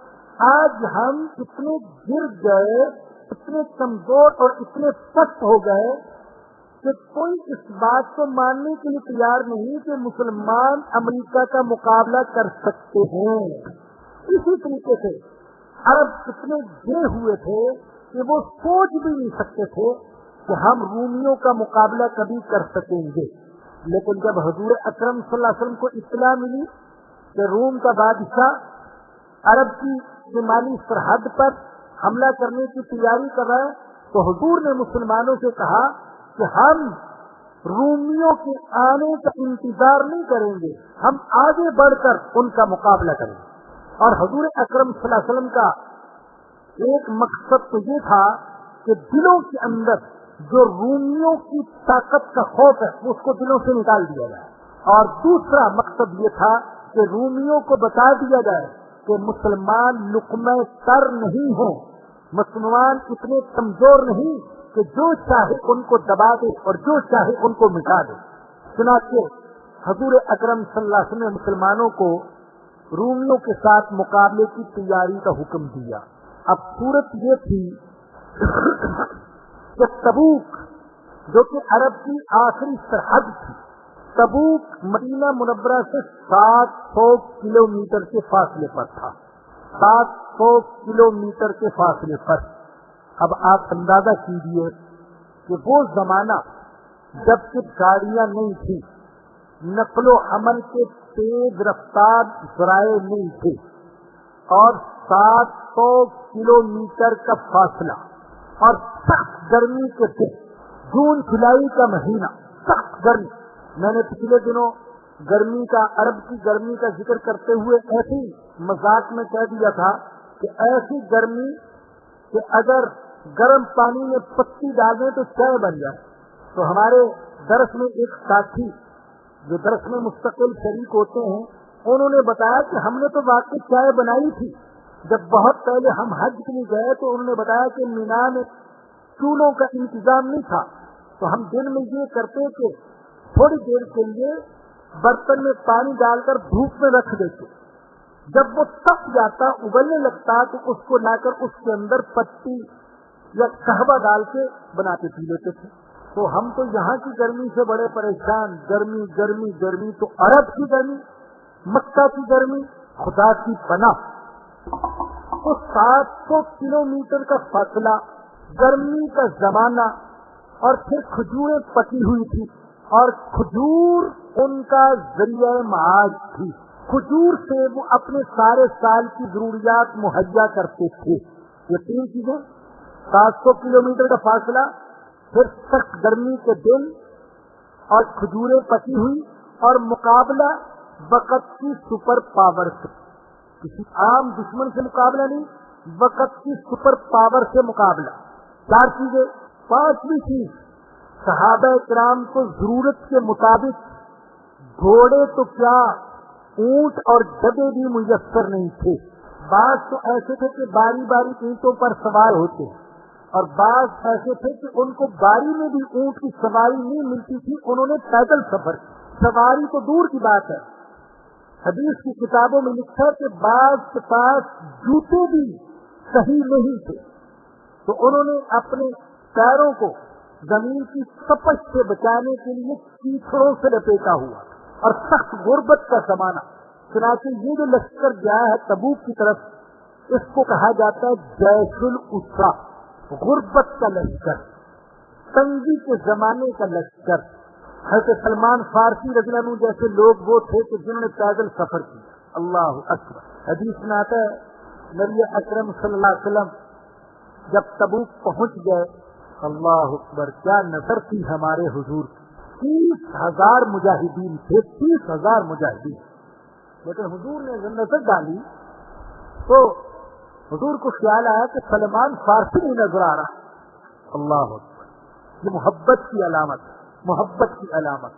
Speaker 2: آج ہم اتنے گر گئے، اتنے کمزور اور اتنے پست ہو گئے کہ کوئی اس بات کو ماننے کے لیے تیار نہیں کہ مسلمان امریکہ کا مقابلہ کر سکتے ہیں. اسی طریقے سے عرب اتنے گرے ہوئے تھے کہ وہ سوچ بھی نہیں سکتے تھے کہ ہم رومیوں کا مقابلہ کبھی کر سکیں گے. لیکن جب حضور اکرم صلی اللہ علیہ وسلم کو اطلاع ملی کہ روم کا بادشاہ عرب کی شمالی سرحد پر حملہ کرنے کی تیاری کر رہا ہے تو حضور نے مسلمانوں سے کہا کہ ہم رومیوں کے آنے کا انتظار نہیں کریں گے، ہم آگے بڑھ کر ان کا مقابلہ کریں گے. اور حضور اکرم صلی اللہ علیہ وسلم کا ایک مقصد تو یہ تھا کہ دلوں کے اندر جو رومیوں کی طاقت کا خوف ہے اس کو دلوں سے نکال دیا جائے، اور دوسرا مقصد یہ تھا کہ رومیوں کو بتا دیا جائے کہ مسلمان لقمہ سر نہیں ہیں، مسلمان اتنے کمزور نہیں کہ جو چاہے ان کو دبا دے اور جو چاہے ان کو مٹا دے. چنانچہ حضور اکرم صلی اللہ علیہ وسلم نے مسلمانوں کو رومیوں کے ساتھ مقابلے کی تیاری کا حکم دیا. اب صورت یہ تھی کہ تبوک جو کہ عرب کی آخری سرحد تھی، تبوک مدینہ منورہ سے 700 کلومیٹر کے فاصلے پر تھا. 700 کلومیٹر کے فاصلے پر. اب آپ اندازہ کیجیے کہ وہ زمانہ جب کہ گاڑیاں نہیں تھی، نقل و حمل کے تیز رفتار ذرائع نہیں تھے، اور 700 کلومیٹر کا فاصلہ، اور سخت گرمی کے دن، جون جولائی کا مہینہ، سخت گرمی. میں نے پچھلے دنوں گرمی کا، عرب کی گرمی کا ذکر کرتے ہوئے ایسی مذاق میں کہہ دیا تھا کہ ایسی گرمی کہ اگر گرم پانی میں پتی ڈال دیں تو چائے بن جائے. تو ہمارے درس میں ایک ساتھی جو درس میں مستقل شریک ہوتے ہیں، انہوں نے بتایا کہ ہم نے تو واقعی چائے بنائی تھی. جب بہت پہلے ہم حج کے لیے گئے تو انہوں نے بتایا کہ مینا میں چولہوں کا انتظام نہیں تھا، تو ہم دن میں یہ کرتے کہ تھوڑی دیر کے لیے برتن میں پانی ڈال کر دھوپ میں رکھ دیتے. جب وہ تپ جاتا، ابلنے لگتا، تو اس کو لا کر اس کے اندر پتی یا قہوہ ڈال کے بناتے پی لیتے تھے. تو ہم تو یہاں کی گرمی سے بڑے پریشان، گرمی گرمی گرمی. تو عرب کی گرمی، مکہ کی گرمی، خدا کی پناہ. تو 700 کلومیٹر کا فاصلہ، گرمی کا زمانہ، اور پھر کھجوریں پکی ہوئی تھی، اور کھجور ان کا ذریعہ معاش تھی. کھجور سے وہ اپنے سارے سال کی ضروریات مہیا کرتے تھے. یہ 3 چیزیں، 700 کلومیٹر کا فاصلہ، پھر سخت گرمی کے دن، اور کھجوریں پکی ہوئی، اور مقابلہ وقت کی سپر پاور سے. کسی عام دشمن سے مقابلہ نہیں، وقت کی سپر پاور سے مقابلہ. 4 چیزیں. 5ویں چیز، صحابہ کرام کو ضرورت کے مطابق گھوڑے تو کیا، اونٹ اور گدھے بھی میسر نہیں تھے. بعض تو ایسے تھے کہ باری باری اینٹوں پر سوار ہوتے، اور بعض ایسے تھے کہ ان کو باری میں بھی اونٹ کی سواری نہیں ملتی تھی، انہوں نے پیدل سفر. سواری تو دور کی بات ہے، حدیث کی کتابوں میں لکھا ہے کہ بعض کے پاس جوتے بھی صحیح نہیں تھے، تو انہوں نے اپنے پیروں کو زمین کی تپش سے بچانے کے لیے کیچڑوں سے لپیٹا ہوا، اور سخت غربت کا زمانہ. چنانچہ یہ جو لشکر گیا ہے تبوک کی طرف، اس کو کہا جاتا ہے جیش الاسرا، غربت کا لشکر، تنگی کے زمانے کا لشکر. حضرت سلمان فارسی رضی اللہ عنہ جیسے لوگ وہ تھے کہ جنہوں نے پیدل سفر کیا. اللہ اکبر. حدیث میں آتا ہے نبی اکرم صلی اللہ علیہ وسلم جب تبوک پہنچ گئے، اللہ اکبر، کیا نظر تھی ہمارے حضور. 30,000 مجاہدین تھے، 30,000 مجاہدین. لیکن حضور نے جب نظر ڈالی تو حضور کو خیال آیا کہ سلمان فارسی نہیں نظر آ رہا. اللہ اکبر. یہ محبت کی علامت، محبت کی علامت.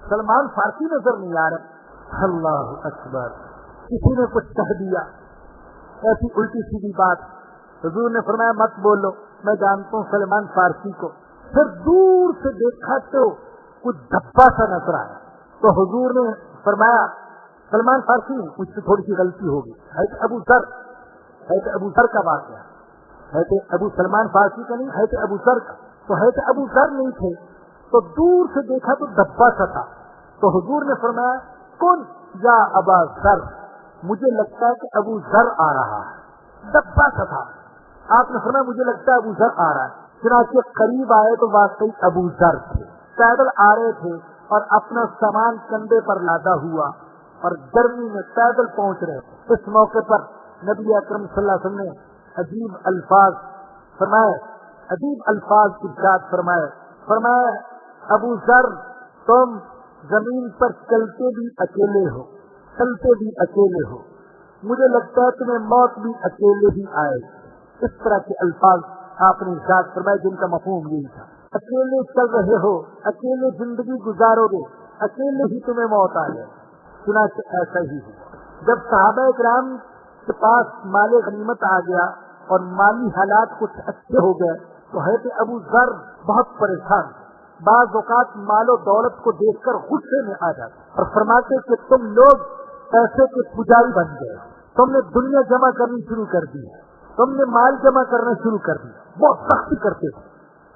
Speaker 2: سلمان فارسی نظر نہیں آ رہا. اللہ اکبر. کسی نے کچھ کہہ دیا، ایسی الٹی سیدھی بات. حضور نے فرمایا مت بولو، میں جانتا ہوں سلمان فارسی کو. پھر دور سے دیکھا تو کچھ دھبا سا نظر آیا. تو حضور نے فرمایا سلمان فارسی مجھ سے تھوڑی سی غلطی ہوگی، ہے کہ ابو ذر کا واقعہ ہے کہ ابو سلمان فارسی کا نہیں، ہے کہ ابو ذر کا، تو ہے کہ ابو ذر نہیں تھے، تو دور سے دیکھا تو ڈبہ سا تھا، تو حضور نے فرمایا کون یا ابا ذر، مجھے لگتا ہے کہ ابو ذر آ رہا ہے، ڈبہ سا تھا، آپ نے فرمایا مجھے لگتا ہے ابو ذر آ رہا ہے، چنانچہ قریب آئے تو واقعی ابو ذر تھے، پیدل آ رہے تھے اور اپنا سامان کندھے پر لادا ہوا اور گرمی میں پیدل پہنچ رہے تھے۔ اس موقع پر نبی اکرم صلی اللہ علیہ وسلم نے عجیب الفاظ فرمائے، عجیب الفاظ ارشاد فرمائے ابو ذر تم زمین پر چلتے بھی اکیلے ہو، چلتے بھی اکیلے ہو، مجھے لگتا ہے تمہیں موت بھی اکیلے ہی آئے گی۔ اس طرح کے الفاظ آپ نے ارشاد فرمائے جن کا مفہوم یہی تھا، اکیلے چل رہے ہو، اکیلے زندگی گزارو گے، اکیلے ہی تمہیں موت آ جائے۔ چنانچہ ایسا ہی ہوا، جب صحابہ کرام کے پاس مال غنیمت آ گیا اور مالی حالات کچھ اچھے ہو گئے تو ہے کہ ابو ذر بہت پریشان، بعض اوقات مال و دولت کو دیکھ کر غصے میں آ جاتے اور فرماتے کہ تم لوگ پیسے کے پجاری بن گئے، تم نے دنیا جمع کرنی شروع کر دی، تم نے مال جمع کرنا شروع کر دیا، بہت سختی کرتے تھے۔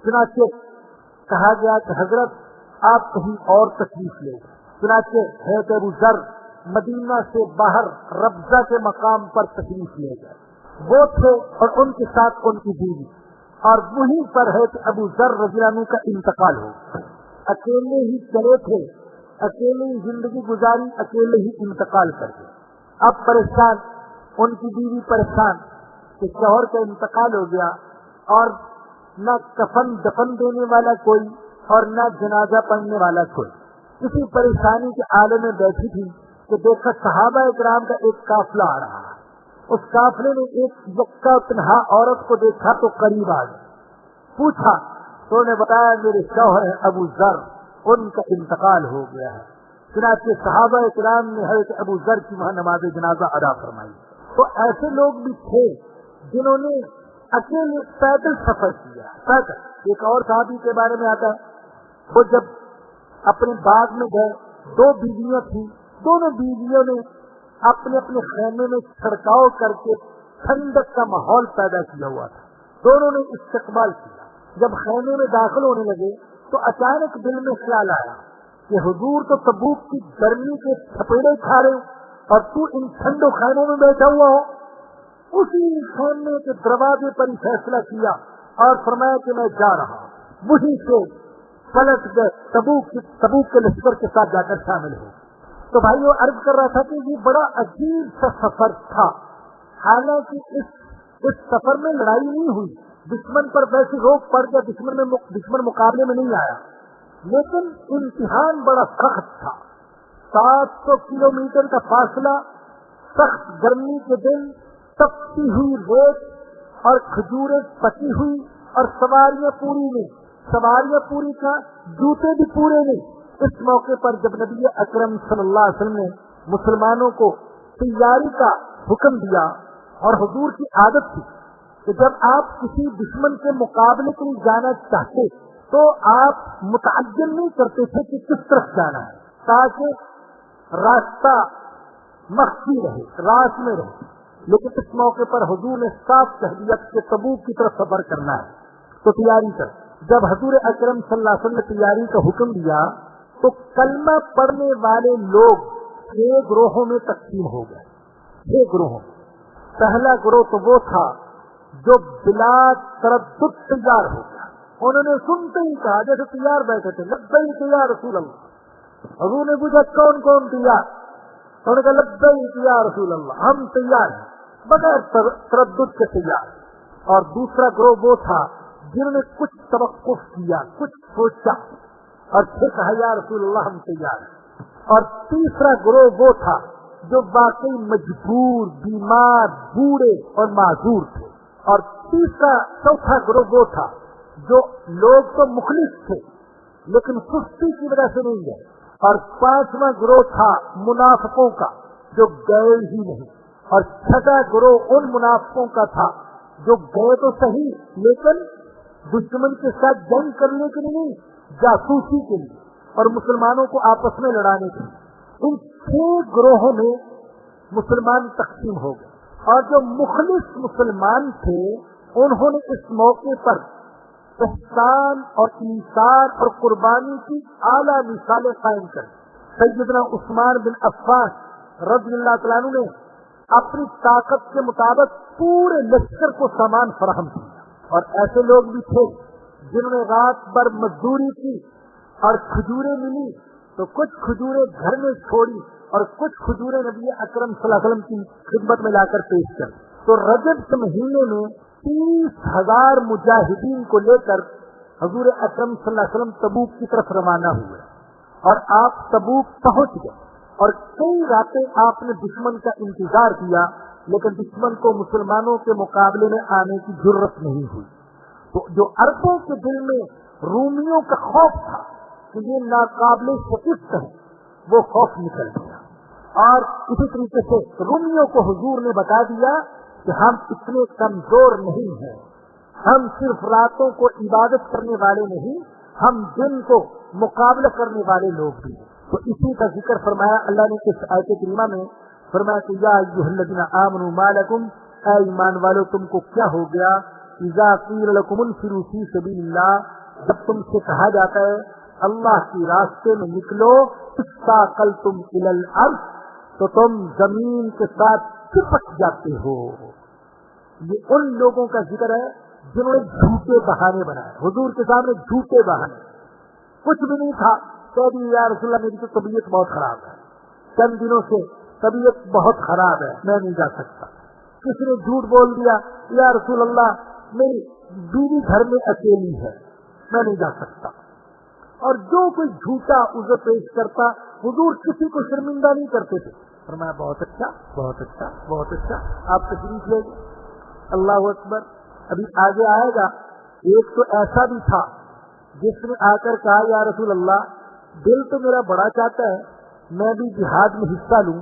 Speaker 2: چنانچہ کہا گیا کہ حضرت آپ کہیں اور تشریف لے گئے، چنانچہ ہے کہ ابو ذر مدینہ سے باہر ربضہ کے مقام پر تشریف لے گئے، وہ تھے اور ان کے ساتھ ان کی بیوی، اور وہیں پر ہے کہ ابو ذر رضی اللہ عنہ کا انتقال ہو، اکیلے ہی چلے تھے، اکیلے ہی زندگی گزاری، اکیلے ہی انتقال کر گئے۔ اب پریشان، ان کی بیوی پریشان کہ شوہر کا انتقال ہو گیا اور نہ کفن دفن دینے والا کوئی اور نہ جنازہ پڑھنے والا کوئی، اسی پریشانی کے عالم میں بیٹھی تھی کہ دیکھا صحابہ کرام کا ایک قافلہ آ رہا ہے، اس قافلے نے ایک یکا تنہا عورت کو دیکھا تو قریب آ گئے، پوچھا تو انہوں نے بتایا میرے شوہر ہے ابو ذر، ان کا انتقال ہو گیا ہے۔ چنانچہ صحابہ کرام نے حضرت ابو ذر کی وہاں نماز جنازہ ادا فرمائی۔ تو ایسے لوگ بھی تھے جنہوں نے اکیلے پیدل سفر کیا، پیدل۔ ایک اور صحابی کے بارے میں آتا ہے، وہ جب اپنے باغ میں گئے، دو بیویاں تھیں، دونوں بیویوں نے اپنے اپنے خیمے میں چھڑکاؤ کر کے ٹھنڈک کا ماحول پیدا کیا ہوا تھا، دونوں نے استقبال کیا۔ جب خیمے میں داخل ہونے لگے تو اچانک دل میں خیال آیا کہ حضور تو تبوک کی گرمی کے تھپیڑے کھا رہے ہو اور تو ان ٹھنڈو خیموں میں بیٹھا ہوا ہو۔ اسی خیمے کے دروازے پر ہی فیصلہ کیا اور فرمایا کہ میں جا رہا ہوں، وہیں سے پلٹ گئے، تبوک کے لشکر کے ساتھ جا کر شامل ہو۔ تو بھائی وہ عرض کر رہا تھا کہ یہ بڑا عجیب سا سفر تھا، حالانکہ اس سفر میں لڑائی نہیں ہوئی، دشمن پر ویسے روک پڑ گیا، دشمن مقابلے میں نہیں آیا، لیکن امتحان بڑا سخت تھا۔ 700 کلومیٹر کا فاصلہ، سخت گرمی کے دن، تپتی ہوئی ریت اور کھجوریں پکی ہوئی اور سواریاں پوری نہیں، سواریاں پوری تھا، جوتے بھی پورے نہیں۔ اس موقع پر جب نبی اکرم صلی اللہ علیہ وسلم نے مسلمانوں کو تیاری کا حکم دیا، اور حضور کی عادت تھی کہ جب آپ کسی دشمن کے مقابلے کے لیے جانا چاہتے تو آپ متعین نہیں کرتے تھے کہ کس طرف جانا ہے، تاکہ راستہ مخفی رہے، راست میں رہے، لیکن اس موقع پر حضور نے صاف کہہ دیا کہ تبوک کی طرف سفر کرنا ہے تو تیاری کر۔ جب حضور اکرم صلی اللہ علیہ وسلم نے تیاری کا حکم دیا تو کلمہ پڑھنے والے لوگ 6 گروہوں میں تقسیم ہو گئے، 6 گروہوں۔ پہلا گروہ تو وہ تھا جو بلا تردد تیار ہو گیا، انہوں نے سنتے ہی کہا جیسے تیار بیٹھے تھے، لبیک یا رسول اللہ۔ حضور نے پوچھا کون کون تیار؟ انہوں نے کہا لبیک یا رسول اللہ، ہم تیار ہیں، بغیر تردد کے تیار۔ اور دوسرا گروہ وہ تھا جنہوں نے کچھ توقف کیا، کچھ سوچا اور پھر کہا یا رسول اللہ ہم تیار ہیں۔ اور تیسرا گروہ وہ تھا جو واقعی مجبور، بیمار، بوڑھے اور معذور تھے۔ اور چوتھا گروہ وہ تھا جو لوگ تو مخلص تھے لیکن سستی کی وجہ سے نہیں گئے۔ اور 5واں گروہ تھا منافقوں کا جو گئے ہی نہیں۔ اور 6واں گروہ ان منافقوں کا تھا جو گئے تو صحیح لیکن دشمن کے ساتھ جنگ کرنے کے لیے نہیں، جاسوسی کے لیے۔ اور مسلمانوں کو آپس میں لڑانے کی. ان 6 گروہوں میں مسلمان تقسیم ہو گئے، اور جو مخلص مسلمان تھے انہوں نے اس موقع پر احسان اور ایثار اور قربانی کی اعلیٰ مثالیں قائم کر. سیدنا عثمان بن عفان رضی اللہ تعالیٰ عنہ نے اپنی طاقت کے مطابق پورے لشکر کو سامان فراہم کیا، اور ایسے لوگ بھی تھے جنہوں نے رات بھر مزدوری کی اور کھجوریں ملی تو کچھ کھجوریں گھر میں چھوڑی اور کچھ کھجوریں نبی اکرم صلی اللہ علیہ وسلم کی خدمت میں لا کر پیش کر. تو رجب کے مہینے میں 30,000 مجاہدین کو لے کر حضور اکرم صلی اللہ علیہ وسلم تبوک کی طرف روانہ ہوئے، اور آپ تبوک پہنچ گئے، اور کئی راتیں آپ نے دشمن کا انتظار کیا، لیکن دشمن کو مسلمانوں کے مقابلے میں آنے کی ضرورت نہیں ہوئی. تو جو عربوں کے دل میں رومیوں کا خوف تھا کہ یہ ناقابل شکست ہے، وہ خوف نکل گیا. اور اسی طریقے سے رومیوں کو حضور نے بتا دیا کہ ہم اتنے کمزور نہیں ہیں، ہم صرف راتوں کو عبادت کرنے والے نہیں، ہم دن کو مقابلہ کرنے والے لوگ بھی ہیں. تو اسی کا ذکر فرمایا اللہ نے اس آیت کریمہ میں، فرمایا کہ یا ایھا الذین آمنوا ما لکم، اے ایمان والو تم کو کیا ہو گیا، اذا قیل لکم انفروا فی سبیل اللہ، جب تم سے کہا جاتا ہے اللہ کی راستے میں نکلو، استاقلتم الی الارض، تو تم زمین کے ساتھ چپک جاتے ہو. یہ ان لوگوں کا ذکر ہے جنہوں نے جھوٹے بہانے بنائے، حضور کے سامنے جھوٹے بہانے، کچھ بھی نہیں تھا، کہہ دی یا رسول اللہ میری تو طبیعت بہت خراب ہے، چند دنوں سے طبیعت بہت خراب ہے، میں نہیں جا سکتا. کسی نے جھوٹ بول دیا یا رسول اللہ میری بیوی گھر میں اکیلی ہے، میں نہیں جا سکتا. اور جو کوئی جھوٹا عذر پیش کرتا حضور کسی کو شرمندہ نہیں کرتے تھے. فرمایا بہت اچھا بہت اچھا بہت اچھا، آپ تشریف لے گئے. اللہ اکبر. ابھی آگے آئے گا. ایک تو ایسا بھی تھا جس نے آ کر کہا یا رسول اللہ دل تو میرا بڑا چاہتا ہے میں بھی جہاد میں حصہ لوں،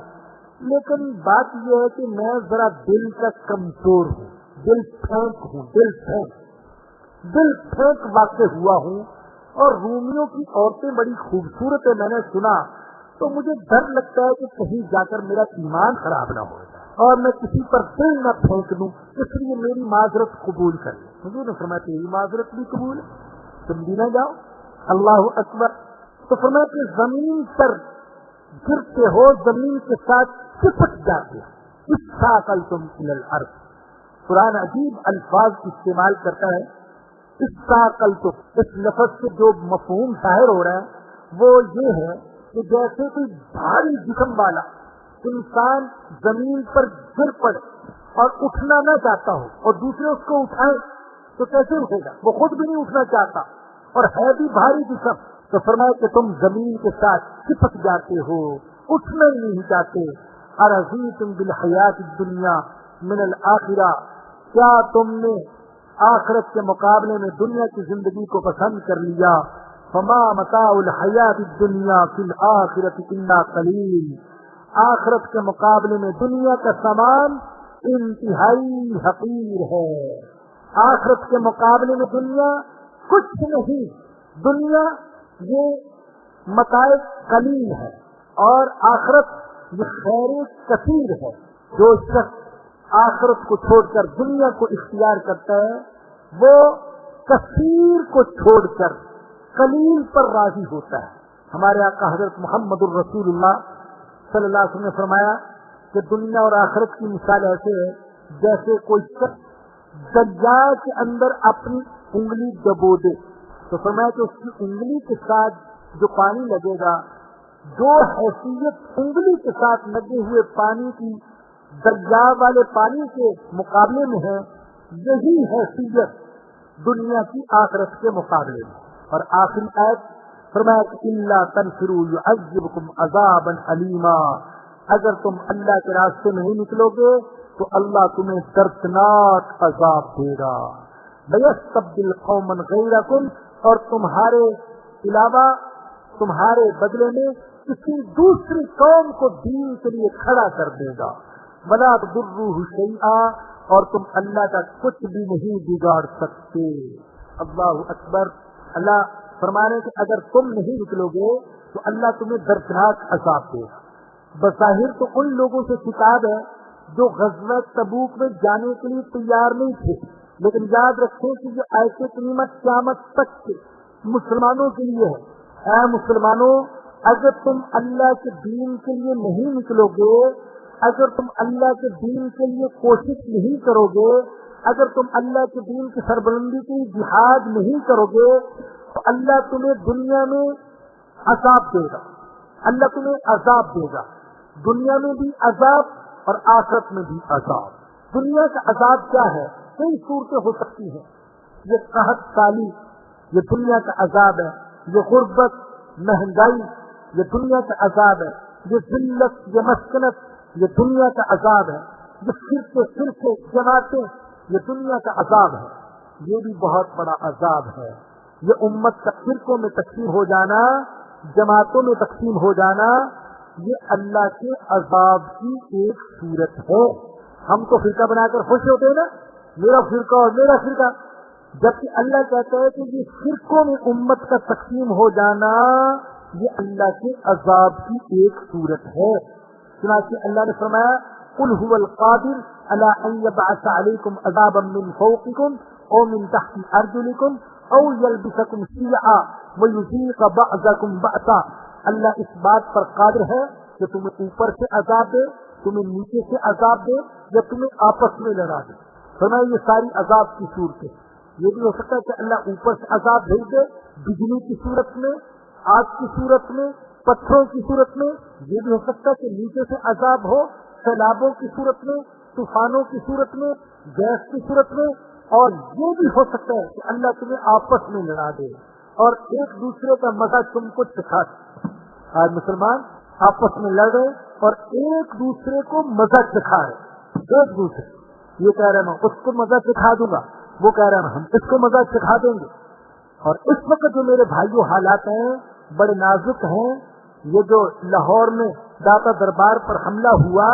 Speaker 2: لیکن بات یہ ہے کہ میں ذرا دل کا کمزور ہوں، دل پھینک ہوں، دل پھینک واقع ہوا ہوں، اور رومیوں کی عورتیں بڑی خوبصورت ہے میں نے سنا، تو مجھے ڈر لگتا ہے کہ کہیں جا کر میرا ایمان خراب نہ ہو اور میں کسی پر دل نہ پھینک دوں، اس لیے میری معذرت قبول کر لیں. حضور نے فرمایا تیری معذرت بھی قبول ہے، تم بھی نہ جاؤ. اللہ اکبر. تو فرمایا کہ زمین پر گرتے ہو، زمین کے ساتھ چپک جاتے ہو، استاقلتم الی الارض. قرآن عجیب الفاظ استعمال کرتا ہے. استاقلتم، اس لفظ سے جو مفہوم ظاہر ہو رہا ہے وہ یہ ہے کہ جیسے کوئی بھاری جسم والا انسان زمین پر گر پڑے اور اٹھنا نہ چاہتا ہو اور دوسرے اس کو اٹھائیں تو کیسے اٹھے گا، وہ خود بھی نہیں اٹھنا چاہتا اور ہے بھی بھاری جسم. تو فرمایا کہ تم زمین کے ساتھ چپک جاتے ہو، اٹھنا ہی نہیں چاہتے. ارضیتم بالحیات الدنیا من الآخرہ، کیا تم نے آخرت کے مقابلے میں دنیا کی زندگی کو پسند کر لیا. فما متاع الحیات الدنیا فی الآخرۃ الا قلیل، آخرت کے مقابلے میں دنیا کا سامان انتہائی حقیر ہے. آخرت کے مقابلے میں دنیا کچھ نہیں، دنیا یہ متاع قلیل ہے اور آخرت یہ خیر کثیر ہے. جو شخص آخرت کو چھوڑ کر دنیا کو اختیار کرتا ہے وہ کثیر کو چھوڑ کر قلیل پر راضی ہوتا ہے. ہمارے آقا حضرت محمد الرسول اللہ صلی اللہ علیہ وسلم نے فرمایا کہ دنیا اور آخرت کی مثال ایسے ہے جیسے کوئی شخص دریا کے اندر اپنی انگلی ڈبو دے، تو فرمایا کہ اس کی انگلی کے ساتھ جو پانی لگے گا، جو حیثیت انگلی کے ساتھ لگے ہوئے پانی کی دریا والے پانی کے مقابلے میں ہے، یہی حیثیت دنیا کی آخرت کے مقابلے میں. اور آخری آیت فرمایا کہ الا تنفروا يعذبكم عذابا علیما، اگر تم اللہ کے راستے میں نہیں نکلو گے تو اللہ تمہیں دردناک عذاب دے گا. وَيَسْتَبْدِلْ قَوْمًا غَيْرَكُمْ، اور تمہارے علاوہ تمہارے بدلے میں کسی دوسری قوم کو دین کے لیے کھڑا کر دے گا. وَلَا تَضُرُّوهُ شَيْئًا، اور تم اللہ کا کچھ بھی نہیں بگاڑ سکتے. اللہ اکبر. اللہ فرما رہے ہیں کہ اگر تم نہیں نکلو گے تو اللہ تمہیں دردناک عذاب دے گا. بظاہر تو ان لوگوں سے خطاب ہے جو غزوہ تبوک میں جانے کے لیے تیار نہیں تھے، لیکن یاد رکھیں کہ یہ آیت کریمہ قیامت تک کے مسلمانوں کے لیے ہے. اے مسلمانوں، اگر تم اللہ کے دین کے لیے نہیں نکلو گے، اگر تم اللہ کے دین کے لیے کوشش نہیں کرو گے، اگر تم اللہ کے دین کی سربلندی کے لیے جہاد نہیں کرو گے تو اللہ تمہیں دنیا میں عذاب دے گا. اللہ تمہیں عذاب دے گا، دنیا میں بھی عذاب اور آخرت میں بھی عذاب. دنیا کا عذاب کیا ہے؟ کئی صورتیں ہو سکتی ہیں. یہ قحط سالی یہ دنیا کا عذاب ہے، یہ غربت، مہنگائی یہ دنیا کا عذاب ہے، یہ ذلت، یہ مسکنت یہ دنیا کا عذاب ہے، یہ فرقے جماعتیں یہ دنیا کا عذاب ہے. یہ بھی بہت بڑا عذاب ہے. یہ امت کا فرقوں میں تقسیم ہو جانا، جماعتوں میں تقسیم ہو جانا، یہ اللہ کے عذاب کی ایک صورت ہے. ہم تو فرقہ بنا کر خوش ہوتے ہیں نا، میرا فرقہ اور میرا فرقہ، جبکہ اللہ کہتا ہے کہ یہ فرقوں میں امت کا تقسیم ہو جانا یہ اللہ کے عذاب کی ایک صورت ہے. چنانچہ اللہ نے فرمایا قل هو القادر على ان يبعث عليكم عذابا من فوقكم او من تحت ارجلكم او يلبسكم شيعا ويذيق بعضكم بعضا. اللہ اس بات پر قادر ہے کہ تمہیں اوپر سے عذاب دے، تمہیں نیچے سے عذاب دے، یا تمہیں آپس میں لڑا دے. فرمایا یہ ساری عذاب کی صورتیں. یہ بھی ہو سکتا ہے کہ اللہ اوپر سے عذاب بھیج دے، بجلی کی صورت میں، آگ کی صورت میں، پتھروں کی صورت میں. یہ بھی ہو سکتا ہے کہ نیچے سے عذاب ہو، سیلابوں کی صورت میں، طوفانوں کی صورت میں، گیس کی صورت میں. اور یہ بھی ہو سکتا ہے کہ اللہ تمہیں آپس میں لڑا دے اور ایک دوسرے کا مزہ تم کو سکھا دے. آج مسلمان آپس میں لڑ رہے اور ایک دوسرے کو مزہ سکھا رہے. ایک دوسرے یہ کہہ رہے میں اس کو مزہ سکھا دوں گا، وہ کہہ رہے ہیں ہم اس کو مزہ سکھا دیں گے. اور اس وقت جو میرے بھائیوں حالات ہیں بڑے نازک ہیں. یہ جو لاہور میں داتا دربار پر حملہ ہوا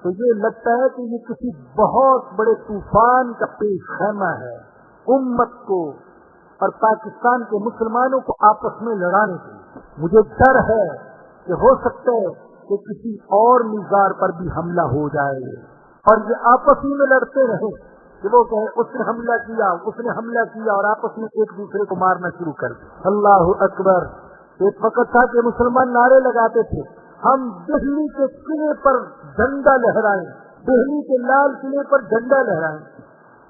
Speaker 2: تو یہ لگتا ہے کہ یہ کسی بہت بڑے طوفان کا پیش خیمہ ہے امت کو اور پاکستان کے مسلمانوں کو آپس میں لڑانے کے لیے. مجھے ڈر ہے کہ ہو سکتا ہے کہ کسی اور میزار پر بھی حملہ ہو جائے اور یہ آپس ہی میں لڑتے رہے کہ وہ کہے اس نے حملہ کیا، اس نے حملہ کیا، اور آپس میں ایک دوسرے کو مارنا شروع کر دیا. اللہ اکبر. ایک وقت تھا کہ مسلمان نعرے لگاتے تھے ہم دہلی کے قلعے پر جھنڈا لہرائیں، دہلی کے لال قلعے پر جھنڈا لہرائیں.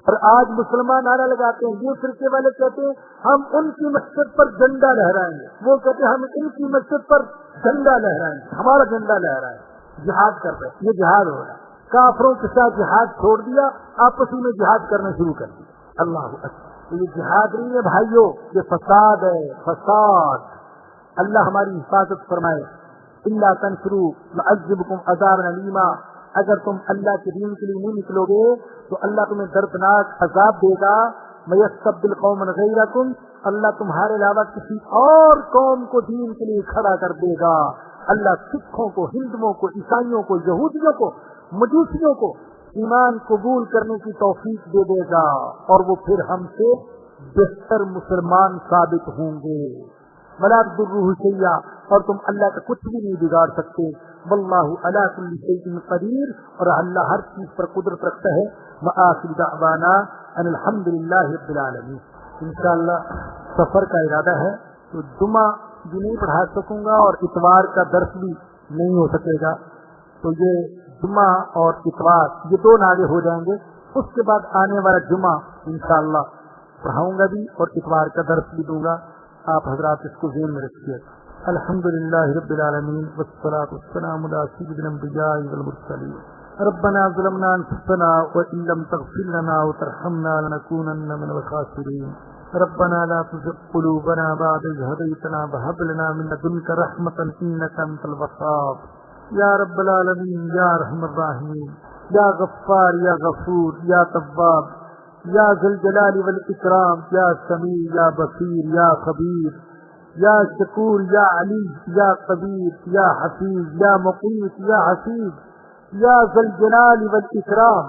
Speaker 2: اور آج مسلمان نعرہ لگاتے ہیں، یہ فرقے والے کہتے ہیں ہم ان کی مسجد پر جھنڈا لہرائیں گے، وہ کہتے ہیں ہم ان کی مسجد پر جھنڈا لہرائیں گے، ہمارا جھنڈا لہرائیں. جہاد کر رہے ہیں، یہ جہاد ہو رہا ہے. کافروں کے ساتھ جہاد چھوڑ دیا، آپس میں جہاد کرنا شروع کر دیا. اللہ اکبر. تو یہ جہاد نہیں ہے بھائیوں، یہ فساد ہے، فساد. اللہ ہماری حفاظت فرمائے. الا تنصروا يعذبكم عذابا اليما. اگر تم اللہ کے دین کے لیے نہیں نکلو گے تو اللہ تمہیں دردناک عذاب دے گا. ويستبدل قوما غيركم. اللہ تمہارے علاوہ کسی اور قوم کو دین کے لیے کھڑا کر دے گا. اللہ سکھوں کو، ہندوؤں کو، عیسائیوں کو، یہودیوں کو، مجوسیوں کو ایمان قبول کرنے کی توفیق دے دے گا اور وہ پھر ہم سے بہتر مسلمان ثابت ہوں گے. ولا تضروه شيئا. اور تم اللہ کا کچھ بھی نہیں بگاڑ سکتے. واللہ علی کل شیء قدیر. اور اللہ ہر چیز پر قدرت رکھتا ہے. وآخر دعوانا ان الحمد للہ رب العالمین. انشاءاللہ سفر کا ارادہ ہے تو جمعہ بھی نہیں پڑھا سکوں گا اور اتوار کا درس بھی نہیں ہو سکے گا. تو یہ جمعہ اور اتوار یہ دو ناغے ہو جائیں گے. اس کے بعد آنے والا جمعہ انشاءاللہ پڑھاؤں گا بھی اور اتوار کا درس بھی دوں گا. آپ حضرات اس کو ذہن میں رکھیے. الحمدللہ رب العالمین والصلاة والسلام علی سید الانبیاء والمرسلین. ربنا ظلمنا انفسنا وان لم تغفر لنا وترحمنا لنكونن من الخاسرین. ربنا لا تزغ قلوبنا بعد إذ هديتنا وهب لنا من لدنك رحمة إنك أنت الوهاب. یا رب العالمین، یا ارحم الراحمین، یا غفار، یا غفور، یا تواب، یا ذی الجلال والاکرام، یا سمیع، یا بصیر، یا خبیر، یا شکور، یا علی، یا قدیر، یا حفیظ، یا مقیت، یا حسیب، یا ذی الجلال والاکرام.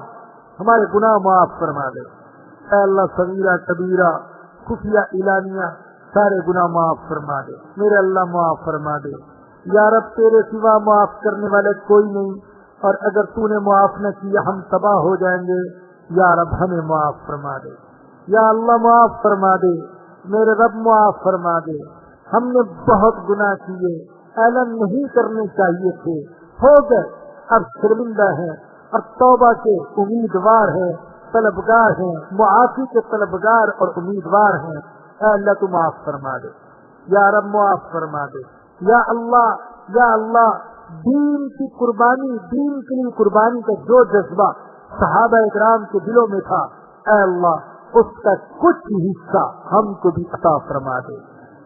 Speaker 2: ہمارے گناہ معاف فرما دے. اے اللہ صغیرہ کبیرہ، خفیہ اعلانیہ سارے گناہ معاف فرما دے میرے اللہ، معاف فرما دے یا رب، تیرے سوا معاف کرنے والے کوئی نہیں، اور اگر تو نے معاف نہ کیا ہم تباہ ہو جائیں گے، یا رب ہمیں معاف فرما دے، یا اللہ معاف فرما دے میرے رب، معاف فرما دے۔ ہم نے بہت گناہ کیے، اعلان نہیں کرنے چاہیے تھے، ہو گئے، اب شرمندہ ہیں اور توبہ کے امیدوار ہیں، طلبگار ہیں، معافی کے طلبگار اور امیدوار ہیں۔ اے اللہ تو معاف فرما دے، یا رب معاف فرما دے، یا اللہ دین کی قربانی، دین کے لیے قربانی کا جو جذبہ صحابہ اکرام کے دلوں میں تھا، اے اللہ اس کا کچھ حصہ ہم کو بھی عطا فرما دے۔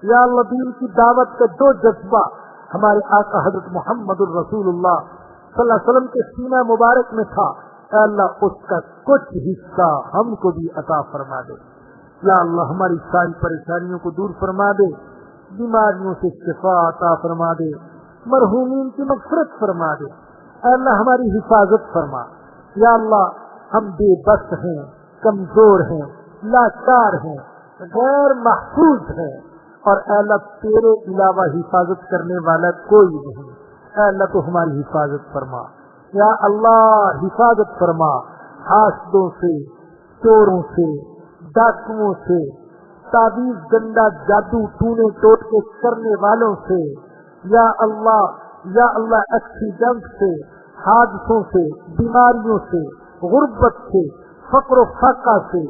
Speaker 2: یا اللہ دین کی دعوت کا جو جذبہ ہمارے آقا حضرت محمد الرسول اللہ صلی اللہ علیہ وسلم کے سینہ مبارک میں تھا، اے اللہ اس کا کچھ حصہ ہم کو بھی عطا فرما دے۔ یا اللہ ہماری ساری پریشانیوں کو دور فرما دے، بیماریوں سے شفا عطا فرما دے، مرحومین کی مغفرت فرما دے، اے اللہ ہماری حفاظت فرما۔ یا اللہ ہم بے بس ہیں، کمزور ہیں، لاچار ہیں، غیر محفوظ ہیں، اور اے اللہ تیرے علاوہ حفاظت کرنے والا کوئی نہیں، اے اللہ تو ہماری حفاظت فرما۔ یا اللہ حفاظت فرما حاسدوں سے، چوروں سے، ڈاکوؤں سے، تعویذ گندا جادو ٹونے ٹوٹ کے کرنے والوں سے، یا اللہ ایکسیڈنٹ سے، حادثوں سے، بیماریوں سے، غربت سے، فقر و فاقہ سے،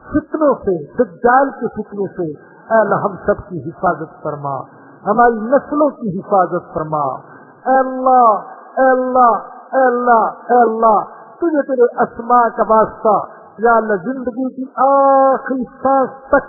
Speaker 2: فتنوں سے، دجال کے فتنے سے، اے اللہ ہم سب کی حفاظت فرما، ہماری نسلوں کی حفاظت فرما۔ اے اللہ اے اللہ اے اللہ اے اللہ تجھے تیرے اسماء کا واسطہ یا اللہ زندگی کی آخری سانس تک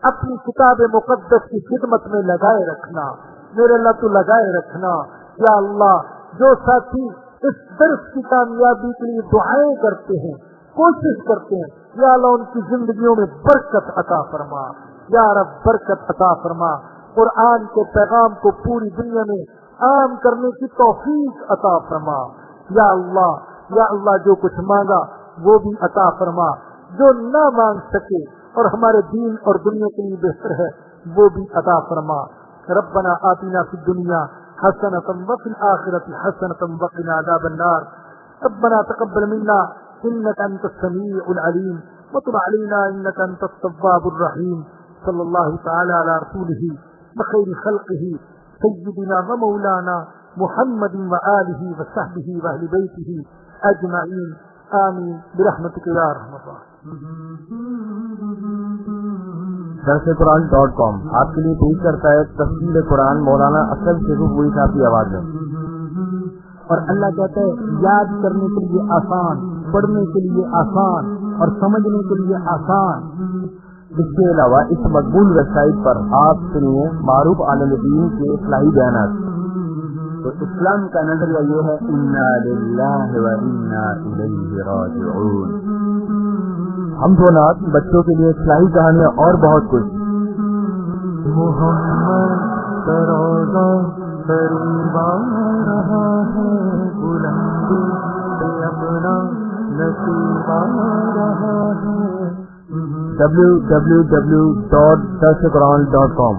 Speaker 2: اپنی کتاب مقدس کی خدمت میں لگائے رکھنا، میرے اللہ تو لگائے رکھنا۔ یا اللہ جو ساتھی اس درس کی کامیابی کے لیے دعائیں کرتے ہیں، کوشش کرتے ہیں، یا اللہ ان کی زندگیوں میں برکت عطا فرما، یا رب برکت عطا فرما، قرآن کے پیغام کو پوری دنیا میں عام کرنے کی توفیق عطا فرما۔ یا اللہ جو کچھ مانگا وہ بھی عطا فرما، جو نہ مانگ سکے اور ہمارے دین اور دنیا کے لیے بہتر ہے وہ بھی عطا فرما۔ ربنا آتنا فی الدنیا حسنۃ وفی الآخرۃ حسنۃ وقنا عذاب النار۔ ربنا تقبل منا انک انت السمیع العلیم وتب علینا انک انت التواب الرحیم۔ صلی اللہ تعالی علی رسولہ بخیر خلقہ سیدنا و مولانا محمد وآلہ وصحبہ واہل بیتہ اجمعین، آمین برحمتک یا ارحم الراحمین۔
Speaker 1: درسقرآن.com آپ کے لیے پیش کرتا ہے تفسیر قرآن مولانا اسد شیخ پوری صاحب کی آواز میں۔ اور اللہ کہتا ہے یاد کرنے کے لیے آسان، پڑھنے کے لیے آسان اور سمجھنے کے لیے آسان۔ اس کے علاوہ اس مقبول ویب سائٹ پر آپ سنیے معروف عالم دین کے اصلاحی بیانات۔ تو اسلام کا نظریہ یہ ہے انا للہ و انا الیہ راجعون۔ ہم سونات بچوں کے لیے اصلاحی کہانیاں اور بہت کچھ۔
Speaker 2: محمد کا روضہ قریب آ رہا ہے، بلندی پہ اپنا نصیب آ رہا ہے۔
Speaker 1: www.darsequran.com